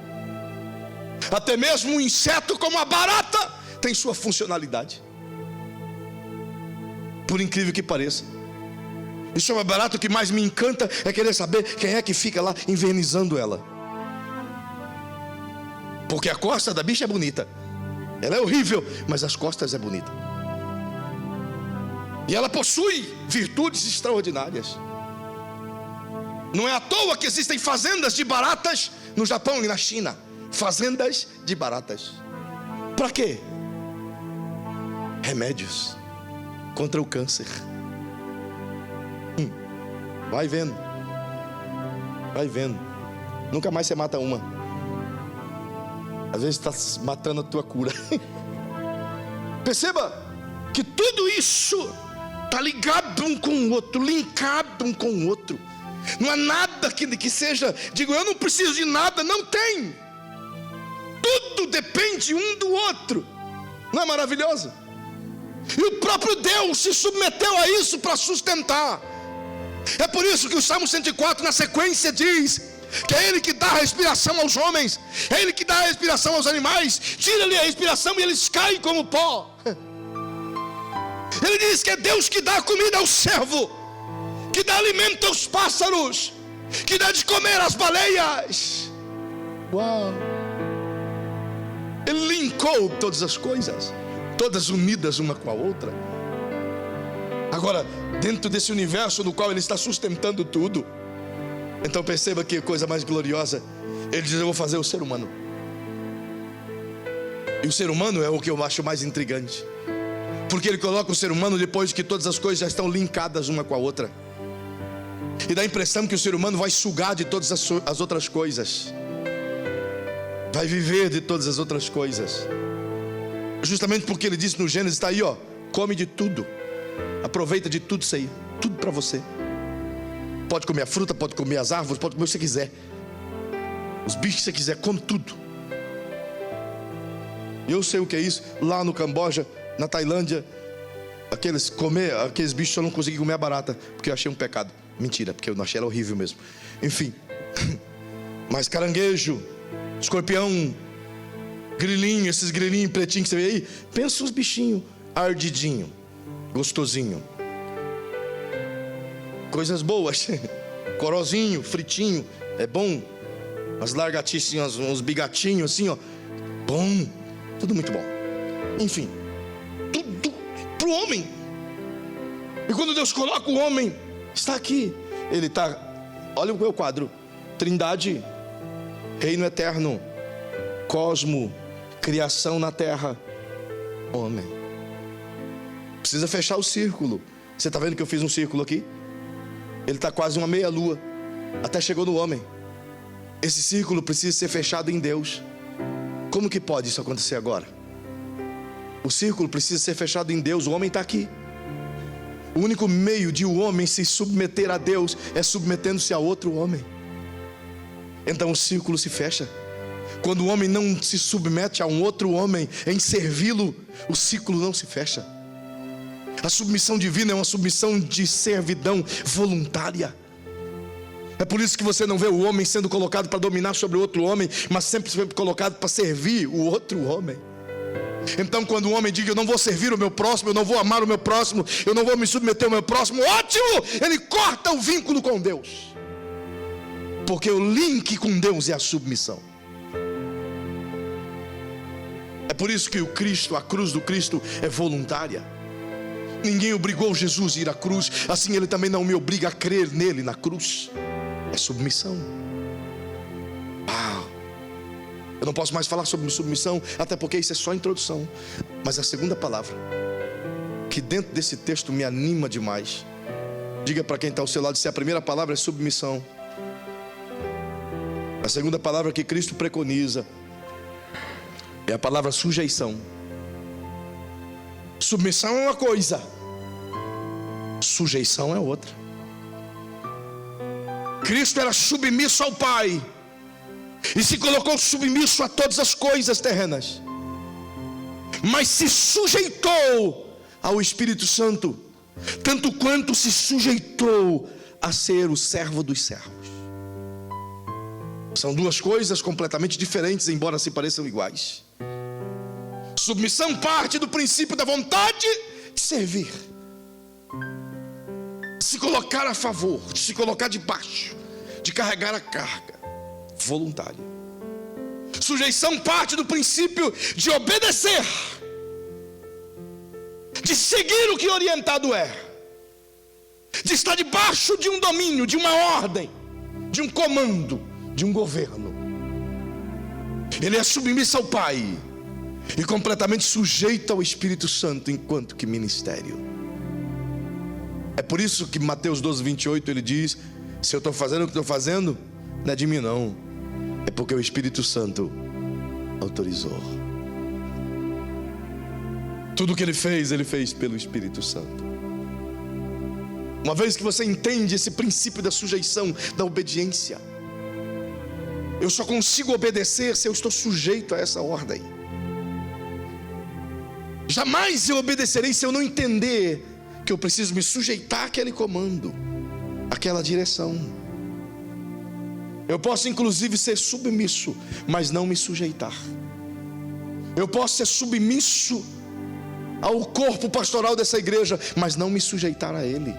Speaker 1: Até mesmo um inseto como a barata tem sua funcionalidade, por incrível que pareça. Isso é uma barata, o que mais me encanta é querer saber quem é que fica lá invernizando ela. Porque a costa da bicha é bonita, ela é horrível, mas as costas é bonita. E ela possui virtudes extraordinárias. Não é à toa que existem fazendas de baratas no Japão e na China. Fazendas de baratas. Para quê? Remédios contra o câncer. Vai vendo. Vai vendo. Nunca mais você mata uma. Às vezes está matando a tua cura. Perceba que tudo isso está ligado um com o outro, linkado um com o outro. Não há nada que seja, digo, eu não preciso de nada, não tem. Tudo depende um do outro. Não é maravilhoso? E o próprio Deus se submeteu a isso para sustentar. É por isso que o Salmo 104 na sequência diz que é Ele que dá a respiração aos homens, é Ele que dá a respiração aos animais. Tira-lhe a respiração e eles caem como pó. Ele diz que é Deus que dá comida ao servo, que dá alimento aos pássaros, que dá de comer às baleias. Uau! Ele linkou todas as coisas, todas unidas uma com a outra. Agora, dentro desse universo no qual Ele está sustentando tudo, então perceba que coisa mais gloriosa. Ele diz: eu vou fazer o ser humano. E o ser humano é o que eu acho mais intrigante, porque Ele coloca o ser humano depois que todas as coisas já estão linkadas uma com a outra. E dá a impressão que o ser humano vai sugar de todas as outras coisas, vai viver de todas as outras coisas. Justamente porque Ele disse no Gênesis, está aí, ó, come de tudo, aproveita de tudo isso aí, tudo para você. Pode comer a fruta, pode comer as árvores, pode comer o que você quiser, os bichos que você quiser, come tudo. Eu sei o que é isso. Lá no Camboja, na Tailândia, aqueles bichos, eu não consegui comer a barata, porque eu achei um pecado. Mentira, porque eu não achei ela horrível mesmo. Enfim. Mas caranguejo, escorpião, grilinho, esses grilinhos pretinhos que você vê aí, pensa uns bichinhos ardidinho, gostosinho, coisas boas. Corozinho, fritinho, é bom. As largaticinhas, uns bigatinhos assim, ó, bom, tudo muito bom. Enfim, tudo pro homem. E quando Deus coloca o homem, está aqui, Ele está Olha o meu quadro: Trindade, reino eterno, cosmo, criação na terra, homem. Precisa fechar o círculo. Você está vendo que eu fiz um círculo aqui? Ele está quase uma meia lua, até chegou no homem. Esse círculo precisa ser fechado em Deus. Como que pode isso acontecer agora? O círculo precisa ser fechado em Deus. O homem está aqui. O único meio de o homem se submeter a Deus é submetendo-se a outro homem. Então o círculo se fecha. Quando o homem não se submete a um outro homem em servi-lo, o círculo não se fecha. A submissão divina é uma submissão de servidão voluntária. É por isso que você não vê o homem sendo colocado para dominar sobre o outro homem, mas sempre colocado para servir o outro homem. Então quando o homem diz: eu não vou servir o meu próximo, eu não vou amar o meu próximo, eu não vou me submeter ao meu próximo, ótimo! Ele corta o vínculo com Deus. Porque o link com Deus é a submissão. É por isso que o Cristo, a cruz do Cristo é voluntária. Ninguém obrigou Jesus a ir à cruz, assim Ele também não me obriga a crer nele na cruz. É submissão. Eu não posso mais falar sobre submissão, até porque isso é só a introdução. Mas a segunda palavra, que dentro desse texto me anima demais, diga para quem está ao seu lado: se a primeira palavra é submissão, a segunda palavra que Cristo preconiza é a palavra sujeição. Submissão é uma coisa, sujeição é outra. Cristo era submisso ao Pai e se colocou submisso a todas as coisas terrenas, mas se sujeitou ao Espírito Santo, tanto quanto se sujeitou a ser o servo dos servos. São duas coisas completamente diferentes, embora se pareçam iguais. Submissão parte do princípio da vontade de servir, de se colocar a favor, de se colocar debaixo, de carregar a carga, voluntária. Sujeição parte do princípio de obedecer, de seguir o que orientado é, de estar debaixo de um domínio, de uma ordem, de um comando, de um governo. Ele é submisso ao Pai e completamente sujeito ao Espírito Santo enquanto que ministério. É por isso que Mateus 12, 28 ele diz: se eu estou fazendo o que estou fazendo, não é de mim não, é porque o Espírito Santo autorizou. Tudo que ele fez pelo Espírito Santo. Uma vez que você entende esse princípio da sujeição, da obediência, eu só consigo obedecer se eu estou sujeito a essa ordem. Jamais eu obedecerei se eu não entender que eu preciso me sujeitar àquele comando, àquela direção. Eu posso inclusive ser submisso, mas não me sujeitar. Eu posso ser submisso ao corpo pastoral dessa igreja, mas não me sujeitar a ele.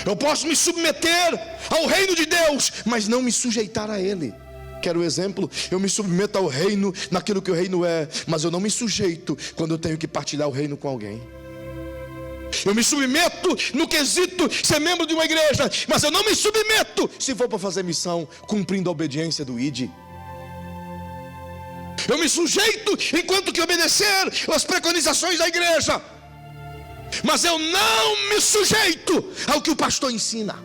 Speaker 1: Eu posso me submeter ao reino de Deus, mas não me sujeitar a ele. Quero um exemplo? Eu me submeto ao reino naquilo que o reino é, mas eu não me sujeito quando eu tenho que partilhar o reino com alguém. Eu me submeto no quesito ser membro de uma igreja, mas eu não me submeto se for para fazer missão, cumprindo a obediência do ID. Eu me sujeito enquanto que obedecer as preconizações da igreja, mas eu não me sujeito ao que o pastor ensina,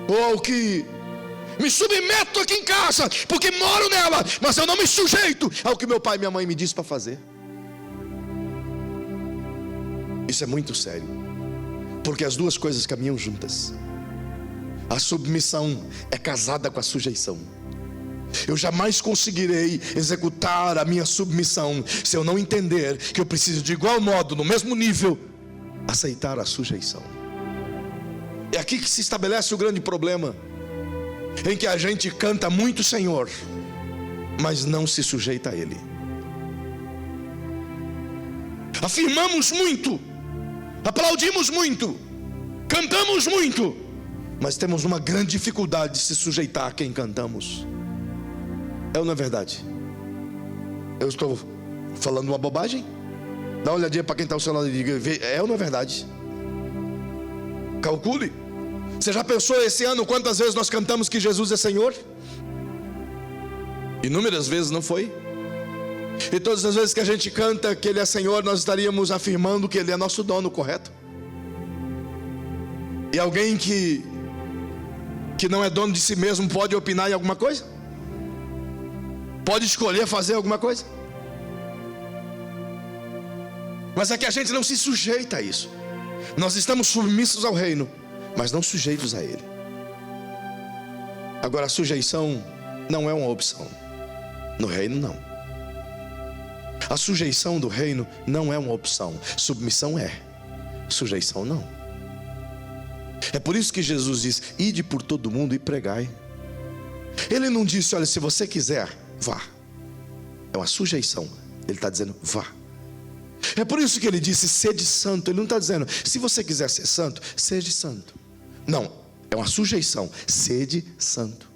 Speaker 1: ou ao que me submeto aqui em casa, porque moro nela, mas eu não me sujeito ao que meu pai e minha mãe me dizem para fazer. Isso é muito sério, porque as duas coisas caminham juntas. A submissão é casada com a sujeição. Eu jamais conseguirei executar a minha submissão se eu não entender que eu preciso de igual modo, no mesmo nível, aceitar a sujeição. É aqui que se estabelece o grande problema, em que a gente canta muito Senhor, mas não se sujeita a Ele. Afirmamos muito, aplaudimos muito, cantamos muito, mas temos uma grande dificuldade de se sujeitar a quem cantamos. É ou não é verdade? Eu estou falando uma bobagem? Dá uma olhadinha para quem está ao seu lado e diga: é ou não é verdade? Calcule. Você já pensou esse ano quantas vezes nós cantamos que Jesus é Senhor? Inúmeras vezes, não foi? E todas as vezes que a gente canta que Ele é Senhor, nós estaríamos afirmando que Ele é nosso dono, correto? E alguém que não é dono de si mesmo pode opinar em alguma coisa? Pode escolher fazer alguma coisa? Mas é que a gente não se sujeita a isso. Nós estamos submissos ao reino, mas não sujeitos a Ele. Agora, a sujeição não é uma opção. No reino, não. A sujeição do reino não é uma opção. Submissão é. Sujeição não. É por isso que Jesus diz: ide por todo mundo e pregai. Ele não disse: olha, se você quiser, vá. É uma sujeição. Ele está dizendo: vá. É por isso que ele disse: sede santo. Ele não está dizendo: se você quiser ser santo, seja santo. Não, é uma sujeição. Sede santo.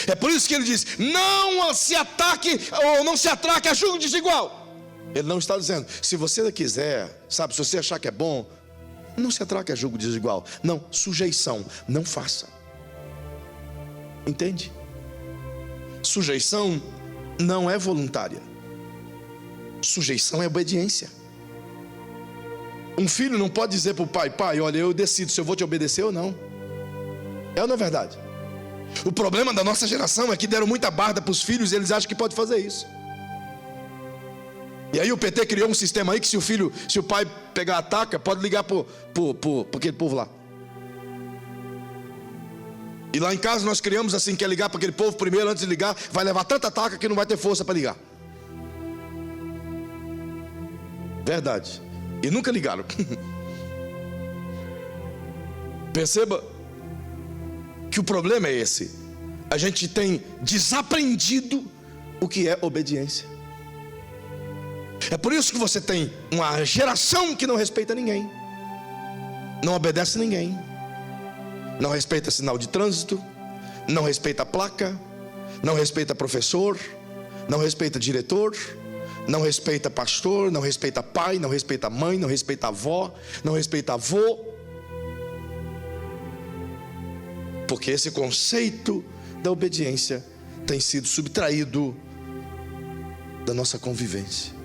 Speaker 1: É por isso que ele diz: não se ataque ou não se atraque a julgo desigual. Ele não está dizendo: se você quiser, sabe, se você achar que é bom, não se atraque a julgo desigual. Não, sujeição, não faça. Entende? Sujeição não é voluntária. Sujeição é obediência. Um filho não pode dizer para o pai: pai, olha, eu decido se eu vou te obedecer ou não. É ou não é verdade? O problema da nossa geração é que deram muita barda para os filhos e eles acham que pode fazer isso. E aí o PT criou um sistema aí que se o pai pegar a taca, pode ligar para aquele povo lá. E lá em casa nós criamos assim, quer ligar para aquele povo primeiro, antes de ligar, vai levar tanta taca que não vai ter força para ligar. Verdade. E nunca ligaram. Perceba que o problema é esse. A gente tem desaprendido o que é obediência. É por isso que você tem uma geração que não respeita ninguém, não obedece ninguém, não respeita sinal de trânsito, não respeita placa, não respeita professor, não respeita diretor, não respeita pastor, não respeita pai, não respeita mãe, não respeita avó, não respeita avô. Porque esse conceito da obediência tem sido subtraído da nossa convivência.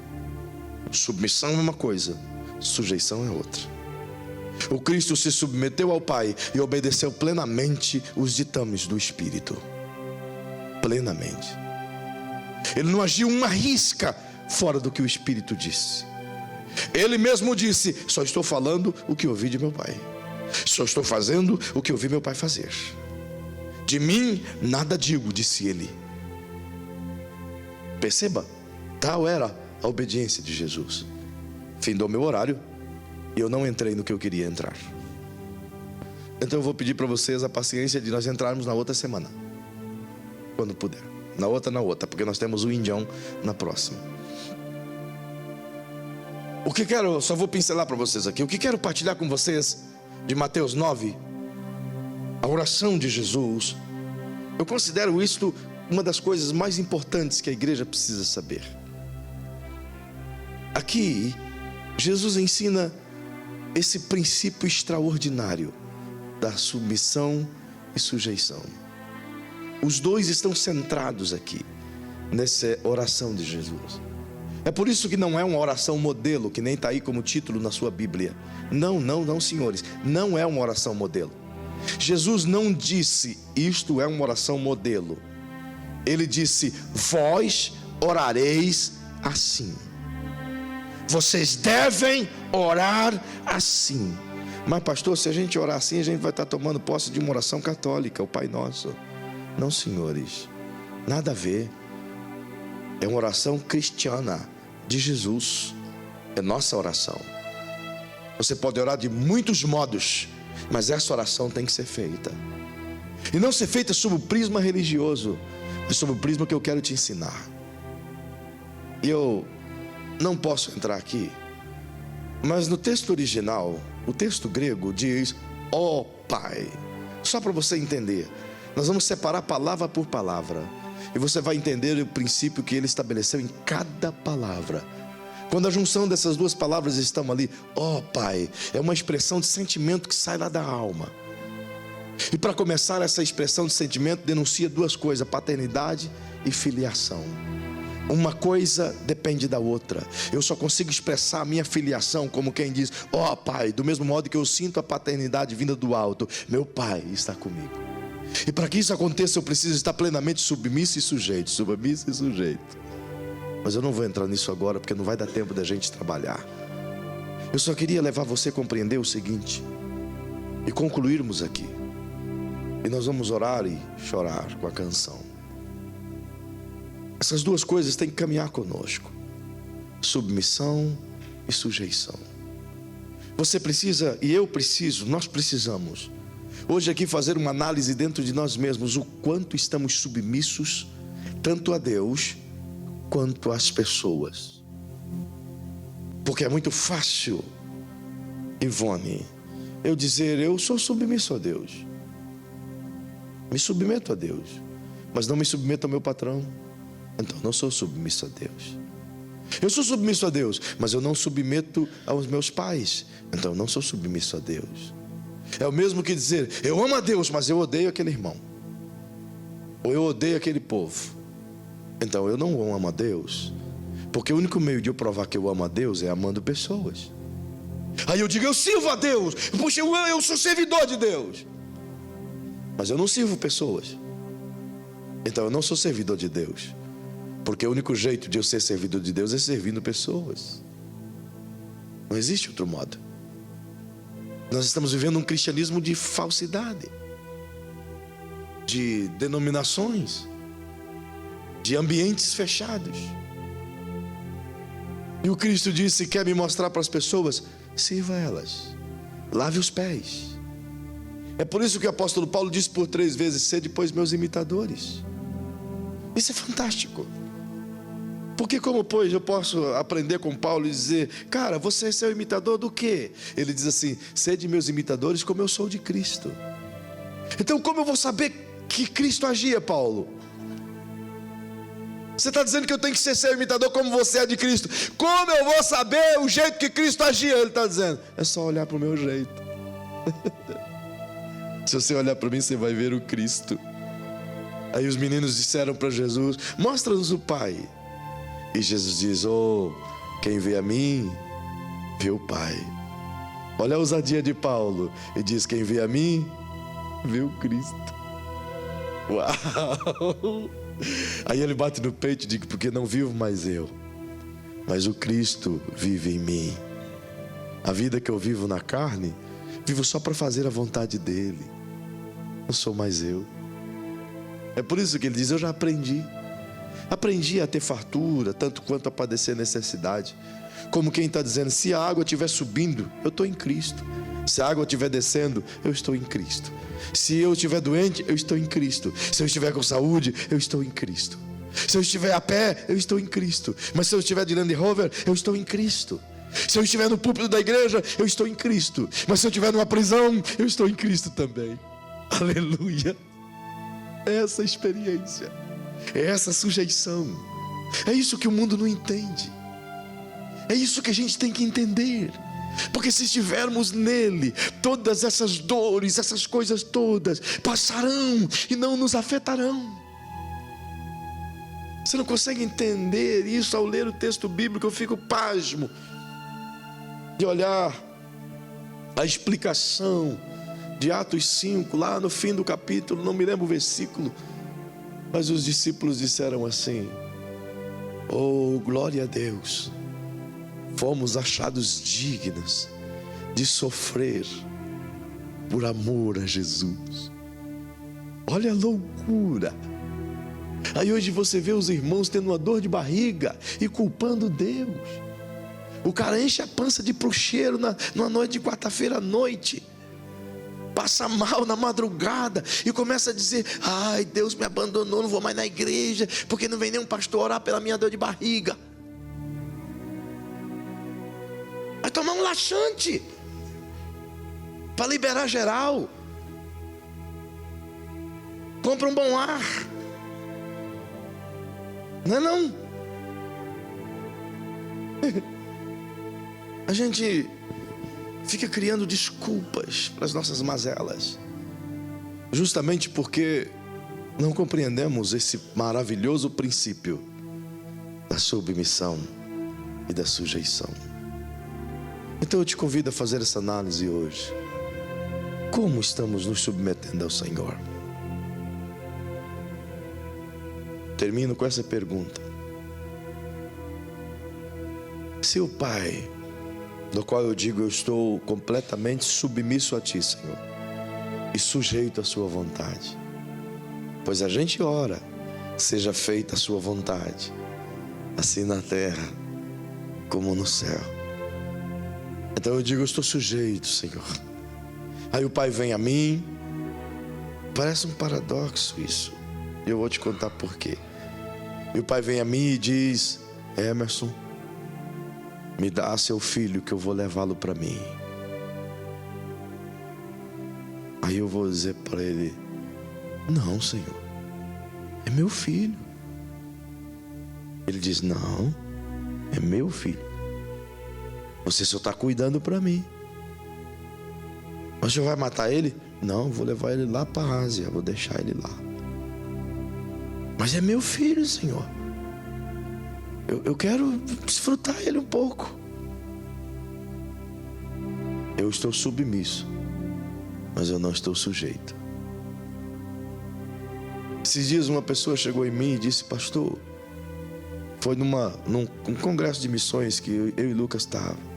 Speaker 1: Submissão é uma coisa, sujeição é outra. O Cristo se submeteu ao Pai e obedeceu plenamente os ditames do Espírito. Plenamente. Ele não agiu uma risca fora do que o Espírito disse. Ele mesmo disse: só estou falando o que ouvi de meu Pai, só estou fazendo o que ouvi meu Pai fazer. De mim nada digo, disse ele. Perceba, tal era a obediência de Jesus. Findou meu horário e eu não entrei no que eu queria entrar. Então eu vou pedir para vocês a paciência de nós entrarmos na outra semana, quando puder. Na outra, porque nós temos o Indião na próxima. O que quero, só vou pincelar para vocês aqui. O que quero partilhar com vocês de Mateus 9, a oração de Jesus. Eu considero isto uma das coisas mais importantes que a igreja precisa saber. Aqui, Jesus ensina esse princípio extraordinário da submissão e sujeição. Os dois estão centrados aqui, nessa oração de Jesus. É por isso que não é uma oração modelo, que nem está aí como título na sua Bíblia. Não, senhores, não é uma oração modelo. Jesus não disse: isto é uma oração modelo. Ele disse: vós orareis assim. Vocês devem orar assim. Mas pastor, se a gente orar assim, a gente vai estar tomando posse de uma oração católica, o Pai Nosso. Não, senhores, nada a ver. É uma oração cristiana de Jesus. É nossa oração. Você pode orar de muitos modos, mas essa oração tem que ser feita. E não ser feita sob o prisma religioso, mas sob o prisma que eu quero te ensinar. E eu não posso entrar aqui, mas no texto original, o texto grego diz: ó Pai. Só para você entender, nós vamos separar palavra por palavra, e você vai entender o princípio que ele estabeleceu em cada palavra. Quando a junção dessas duas palavras estão ali, ó Pai, é uma expressão de sentimento que sai lá da alma. E para começar, essa expressão de sentimento denuncia duas coisas: paternidade e filiação. Uma coisa depende da outra. Eu só consigo expressar a minha filiação como quem diz: ó Pai, do mesmo modo que eu sinto a paternidade vinda do alto, meu Pai está comigo. E para que isso aconteça, eu preciso estar plenamente submisso e sujeito. Submisso e sujeito. Mas eu não vou entrar nisso agora, porque não vai dar tempo da gente trabalhar. Eu só queria levar você a compreender o seguinte, e concluirmos aqui. E nós vamos orar e chorar com a canção. Essas duas coisas têm que caminhar conosco: submissão e sujeição. Você precisa, e eu preciso, nós precisamos hoje aqui fazer uma análise dentro de nós mesmos, o quanto estamos submissos tanto a Deus quanto às pessoas. Porque é muito fácil, Ivone, eu dizer: eu sou submisso a Deus, me submeto a Deus, mas não me submeto ao meu patrão, então não sou submisso a Deus. Eu sou submisso a Deus, mas eu não submeto aos meus pais, então não sou submisso a Deus. É o mesmo que dizer: eu amo a Deus, mas eu odeio aquele irmão, ou eu odeio aquele povo, então eu não amo a Deus. Porque o único meio de eu provar que eu amo a Deus é amando pessoas. Aí eu digo: eu sirvo a Deus, puxa, eu sou servidor de Deus, mas eu não sirvo pessoas, então eu não sou servidor de Deus. Porque o único jeito de eu ser servidor de Deus é servindo pessoas. Não existe outro modo. Nós estamos vivendo um cristianismo de falsidade, de denominações, de ambientes fechados. E o Cristo disse: quer me mostrar para as pessoas? Sirva elas, lave os pés. É por isso que o apóstolo Paulo disse por 3 vezes: sede, pois, meus imitadores. Isso é fantástico. Porque como, pois, eu posso aprender com Paulo e dizer: cara, você é seu imitador do quê? Ele diz assim: sede meus imitadores como eu sou de Cristo. Então como eu vou saber que Cristo agia, Paulo? Você está dizendo que eu tenho que ser seu imitador como você é de Cristo. Como eu vou saber o jeito que Cristo agia? Ele está dizendo: é só olhar para o meu jeito. Se você olhar para mim, você vai ver o Cristo. Aí os meninos disseram para Jesus: mostra-nos o Pai. E Jesus diz: oh, quem vê a mim, vê o Pai. Olha a ousadia de Paulo. E diz: quem vê a mim, vê o Cristo. Uau! Aí ele bate no peito e diz: porque não vivo mais eu, mas o Cristo vive em mim. A vida que eu vivo na carne, vivo só para fazer a vontade dele. Não sou mais eu. É por isso que ele diz: eu já aprendi a ter fartura, tanto quanto a padecer necessidade. Como quem está dizendo: se a água estiver subindo, eu estou em Cristo. Se a água estiver descendo, eu estou em Cristo. Se eu estiver doente, eu estou em Cristo. Se eu estiver com saúde, eu estou em Cristo. Se eu estiver a pé, eu estou em Cristo. Mas se eu estiver de Land Rover, eu estou em Cristo. Se eu estiver no púlpito da igreja, eu estou em Cristo. Mas se eu estiver numa prisão, eu estou em Cristo também. Aleluia. É essa experiência, é essa sujeição. É isso que o mundo não entende. É isso que a gente tem que entender. Porque se estivermos nele, todas essas dores, essas coisas todas passarão e não nos afetarão. Você não consegue entender isso ao ler o texto bíblico. Eu fico pasmo de olhar a explicação de Atos 5, lá no fim do capítulo, não me lembro o versículo, mas os discípulos disseram assim: oh, glória a Deus, fomos achados dignos de sofrer por amor a Jesus. Olha a loucura. Aí hoje você vê os irmãos tendo uma dor de barriga e culpando Deus. O cara enche a pança de puxeiro numa noite de quarta-feira à noite, passa mal na madrugada e começa a dizer: ai, Deus me abandonou, não vou mais na igreja, porque não vem nenhum pastor orar pela minha dor de barriga. Vai tomar um laxante para liberar geral. Compra um bom ar. Não é não? A gente fica criando desculpas para as nossas mazelas. justamente porque não compreendemos esse maravilhoso princípio da submissão e da sujeição. Então eu te convido a fazer essa análise hoje. Como estamos nos submetendo ao Senhor? Termino com essa pergunta. Se o Pai, do qual eu digo, eu estou completamente submisso a Ti, Senhor, e sujeito à Sua vontade, pois a gente ora, seja feita a Sua vontade, assim na terra como no céu. Então eu digo, eu estou sujeito, Senhor. Aí o Pai vem a mim. Parece um paradoxo isso. Eu vou te contar por quê. E o Pai vem a mim e diz: Emerson, me dá seu filho que eu vou levá-lo para mim. Aí eu vou dizer para ele: não, Senhor, é meu filho. Ele diz: não, é meu filho. Você só está cuidando para mim. Mas o senhor vai matar ele? Não, vou levar ele lá para a Ásia, vou deixar ele lá. Mas é meu filho, Senhor. Eu quero desfrutar ele um pouco. Eu estou submisso, mas eu não estou sujeito. Esses dias uma pessoa chegou em mim e disse: pastor, foi num congresso de missões que eu e Lucas estavam,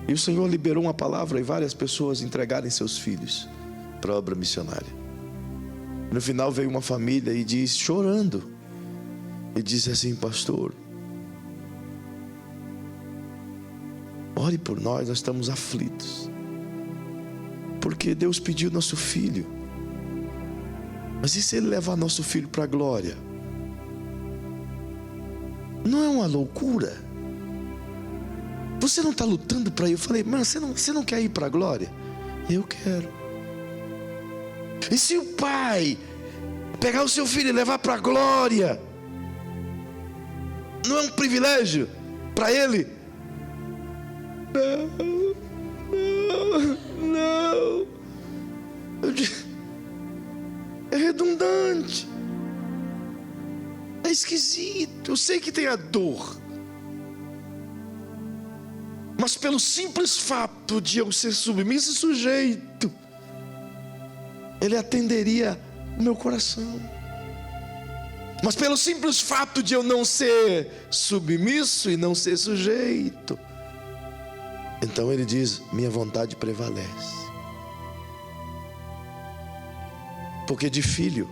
Speaker 1: e o Senhor liberou uma palavra e várias pessoas entregarem seus filhos para a obra missionária. No final veio uma família e disse, chorando, e disse assim: pastor, ore por nós estamos aflitos, porque Deus pediu nosso filho. Mas e se ele levar nosso filho para a glória? Não é uma loucura? Você não está lutando para ir? Eu falei: mas você não quer ir para a glória? Eu quero. E se o pai pegar o seu filho e levar para a glória, não é um privilégio para ele? Não. É redundante. É esquisito. Eu sei que tem a dor, mas pelo simples fato de eu ser submisso e sujeito, ele atenderia o meu coração. Mas pelo simples fato de eu não ser submisso e não ser sujeito, então ele diz: minha vontade prevalece. Porque de filho,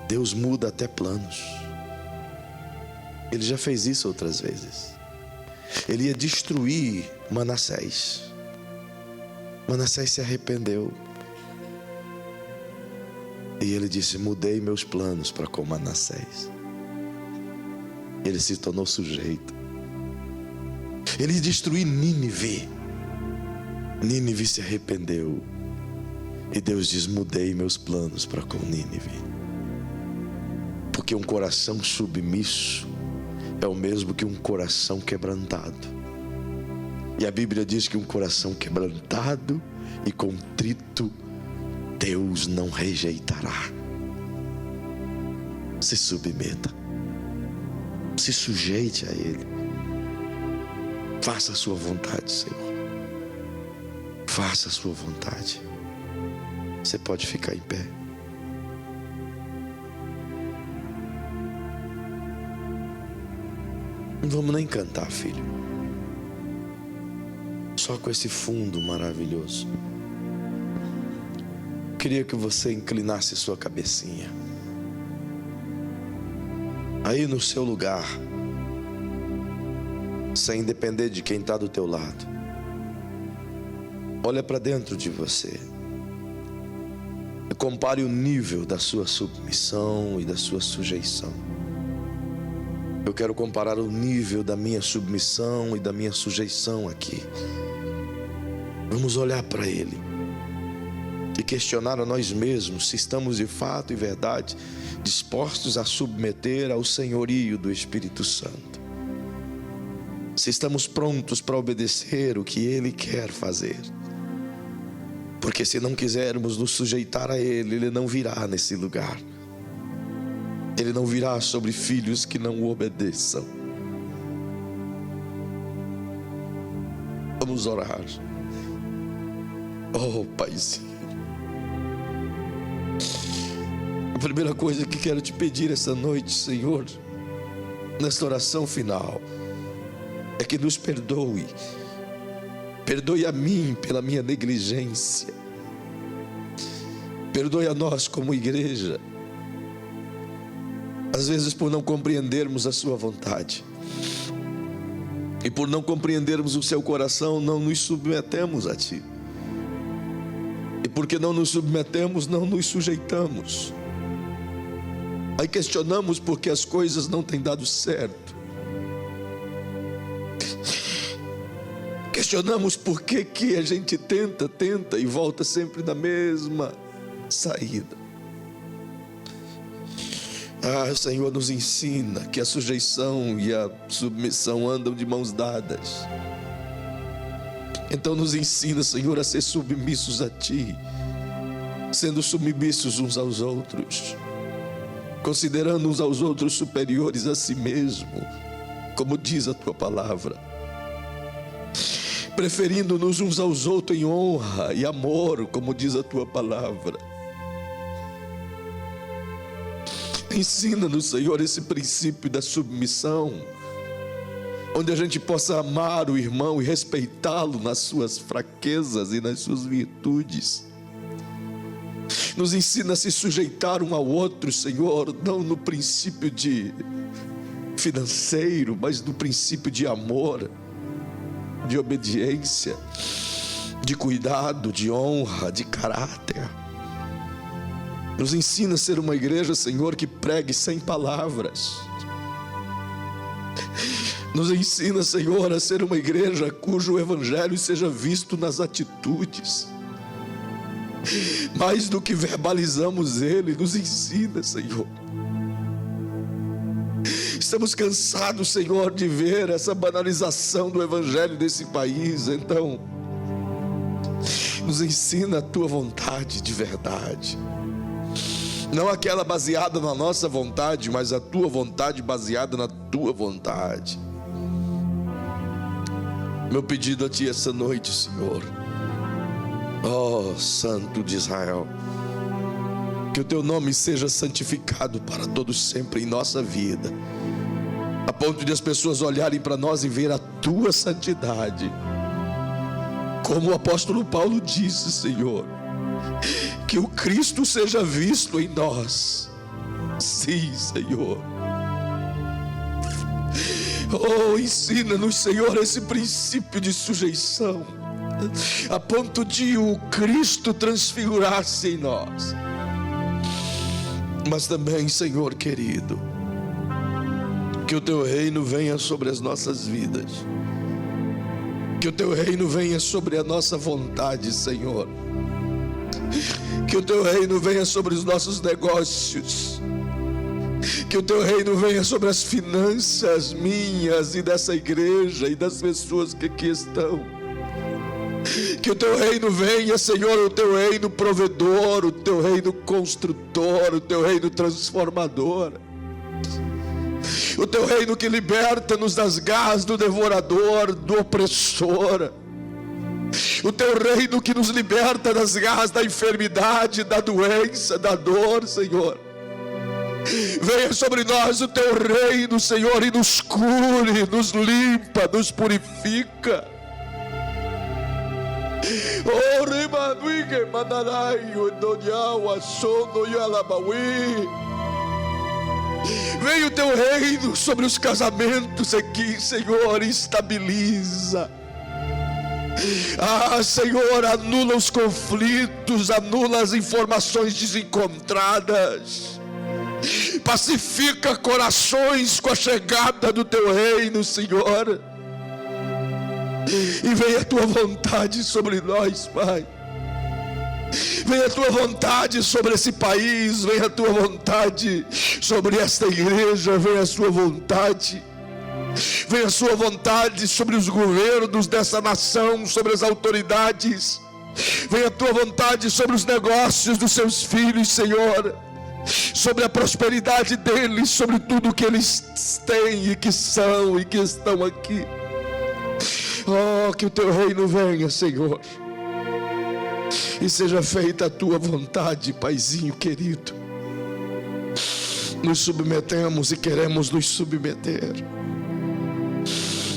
Speaker 1: Deus muda até planos. Ele já fez isso outras vezes. Ele ia destruir Manassés. Manassés se arrependeu. E ele disse: mudei meus planos para com Manassés. Ele se tornou sujeito. Ele ia destruir Nínive. Nínive se arrependeu. E Deus diz: mudei meus planos para com Nínive. Porque um coração submisso é o mesmo que um coração quebrantado. E a Bíblia diz que um coração quebrantado e contrito Deus não rejeitará. Se submeta, se sujeite a Ele. Faça a sua vontade, Senhor. Faça a sua vontade. Você pode ficar em pé. Não vamos nem cantar, filho. Só com esse fundo maravilhoso. Queria que você inclinasse sua cabecinha. Aí no seu lugar, sem depender de quem está do teu lado. Olha para dentro de você. E compare o nível da sua submissão e da sua sujeição. Eu quero comparar o nível da minha submissão e da minha sujeição aqui. Vamos olhar para Ele e questionar a nós mesmos se estamos de fato e verdade dispostos a submeter ao senhorio do Espírito Santo. Se estamos prontos para obedecer o que Ele quer fazer. Porque se não quisermos nos sujeitar a Ele, Ele não virá nesse lugar. Ele não virá sobre filhos que não o obedeçam. Vamos orar. Oh, Paizinho. A primeira coisa que quero te pedir essa noite, Senhor, nesta oração final, é que nos perdoe. Perdoe a mim pela minha negligência. Perdoe a nós como igreja, às vezes por não compreendermos a sua vontade. E por não compreendermos o seu coração, não nos submetemos a Ti. E porque não nos submetemos, não nos sujeitamos. Aí questionamos porque as coisas não têm dado certo. Questionamos por que a gente tenta e volta sempre na mesma saída. Senhor, nos ensina que a sujeição e a submissão andam de mãos dadas. Então nos ensina, Senhor, a ser submissos a Ti, sendo submissos uns aos outros, considerando uns aos outros superiores a si mesmo, como diz a Tua palavra, preferindo-nos uns aos outros em honra e amor, como diz a Tua palavra. Ensina-nos, Senhor, esse princípio da submissão, onde a gente possa amar o irmão e respeitá-lo nas suas fraquezas e nas suas virtudes. Nos ensina a se sujeitar um ao outro, Senhor, não no princípio de financeiro, mas no princípio de amor, de obediência, de cuidado, de honra, de caráter. Nos ensina a ser uma igreja, Senhor, que pregue sem palavras. Nos ensina, Senhor, a ser uma igreja cujo evangelho seja visto nas atitudes. Mais do que verbalizamos ele, nos ensina, Senhor. Estamos cansados, Senhor, de ver essa banalização do evangelho desse país. Então, nos ensina a Tua vontade de verdade. Não aquela baseada na nossa vontade, mas a Tua vontade baseada na Tua vontade. Meu pedido a Ti essa noite, Senhor, ó Santo de Israel, que o Teu nome seja santificado para todos sempre em nossa vida, a ponto de as pessoas olharem para nós e ver a Tua santidade. Como o apóstolo Paulo disse, Senhor, que o Cristo seja visto em nós. Sim, Senhor. Oh, ensina-nos, Senhor, esse princípio de sujeição, a ponto de o Cristo transfigurar-se em nós. Mas também, Senhor querido, que o Teu reino venha sobre as nossas vidas, que o Teu reino venha sobre a nossa vontade, Senhor. Que o Teu reino venha sobre os nossos negócios. Que o Teu reino venha sobre as finanças minhas e dessa igreja e das pessoas que aqui estão. Que o Teu reino venha, Senhor, o Teu reino provedor, o Teu reino construtor, o Teu reino transformador. O Teu reino que liberta-nos das garras do devorador, do opressor. O Teu reino que nos liberta das garras da enfermidade, da doença, da dor, Senhor. Venha sobre nós o Teu reino, Senhor, e nos cure, nos limpa, nos purifica. Venha o Teu reino sobre os casamentos aqui, Senhor, e estabiliza. Senhor, anula os conflitos, anula as informações desencontradas, pacifica corações com a chegada do Teu reino, Senhor. E venha a Tua vontade sobre nós, Pai. Venha a Tua vontade sobre esse país, venha a Tua vontade sobre esta igreja, venha a Sua vontade. Venha a Sua vontade sobre os governos dessa nação, sobre as autoridades. Venha a tua vontade sobre os negócios dos seus filhos, Senhor, sobre a prosperidade deles, sobre tudo que eles têm e que são e que estão aqui. Oh, que o teu reino venha, Senhor, e seja feita a tua vontade, Paizinho querido. Nos submetemos e queremos nos submeter,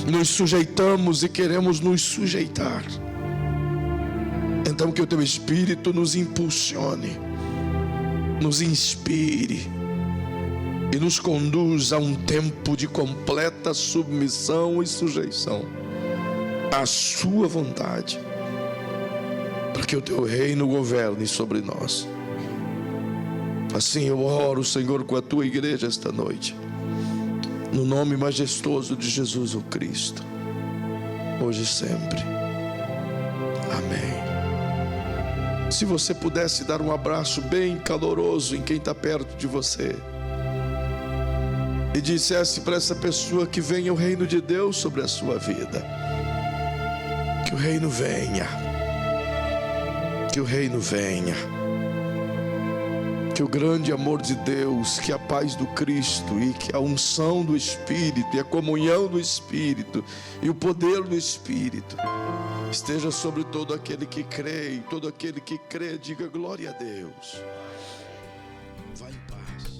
Speaker 1: nos sujeitamos e queremos nos sujeitar. Então que o teu Espírito nos impulsione, nos inspire e nos conduza a um tempo de completa submissão e sujeição à sua vontade, para que o teu reino governe sobre nós. Assim eu oro, Senhor, com a tua igreja esta noite, no nome majestoso de Jesus o Cristo, hoje e sempre. Amém. Se você pudesse dar um abraço bem caloroso em quem está perto de você e dissesse para essa pessoa que venha o reino de Deus sobre a sua vida. Que o reino venha, que o reino venha, que o grande amor de Deus, que a paz do Cristo e que a unção do Espírito e a comunhão do Espírito e o poder do Espírito esteja sobre todo aquele que crê, e todo aquele que crê diga glória a Deus. Vá em paz.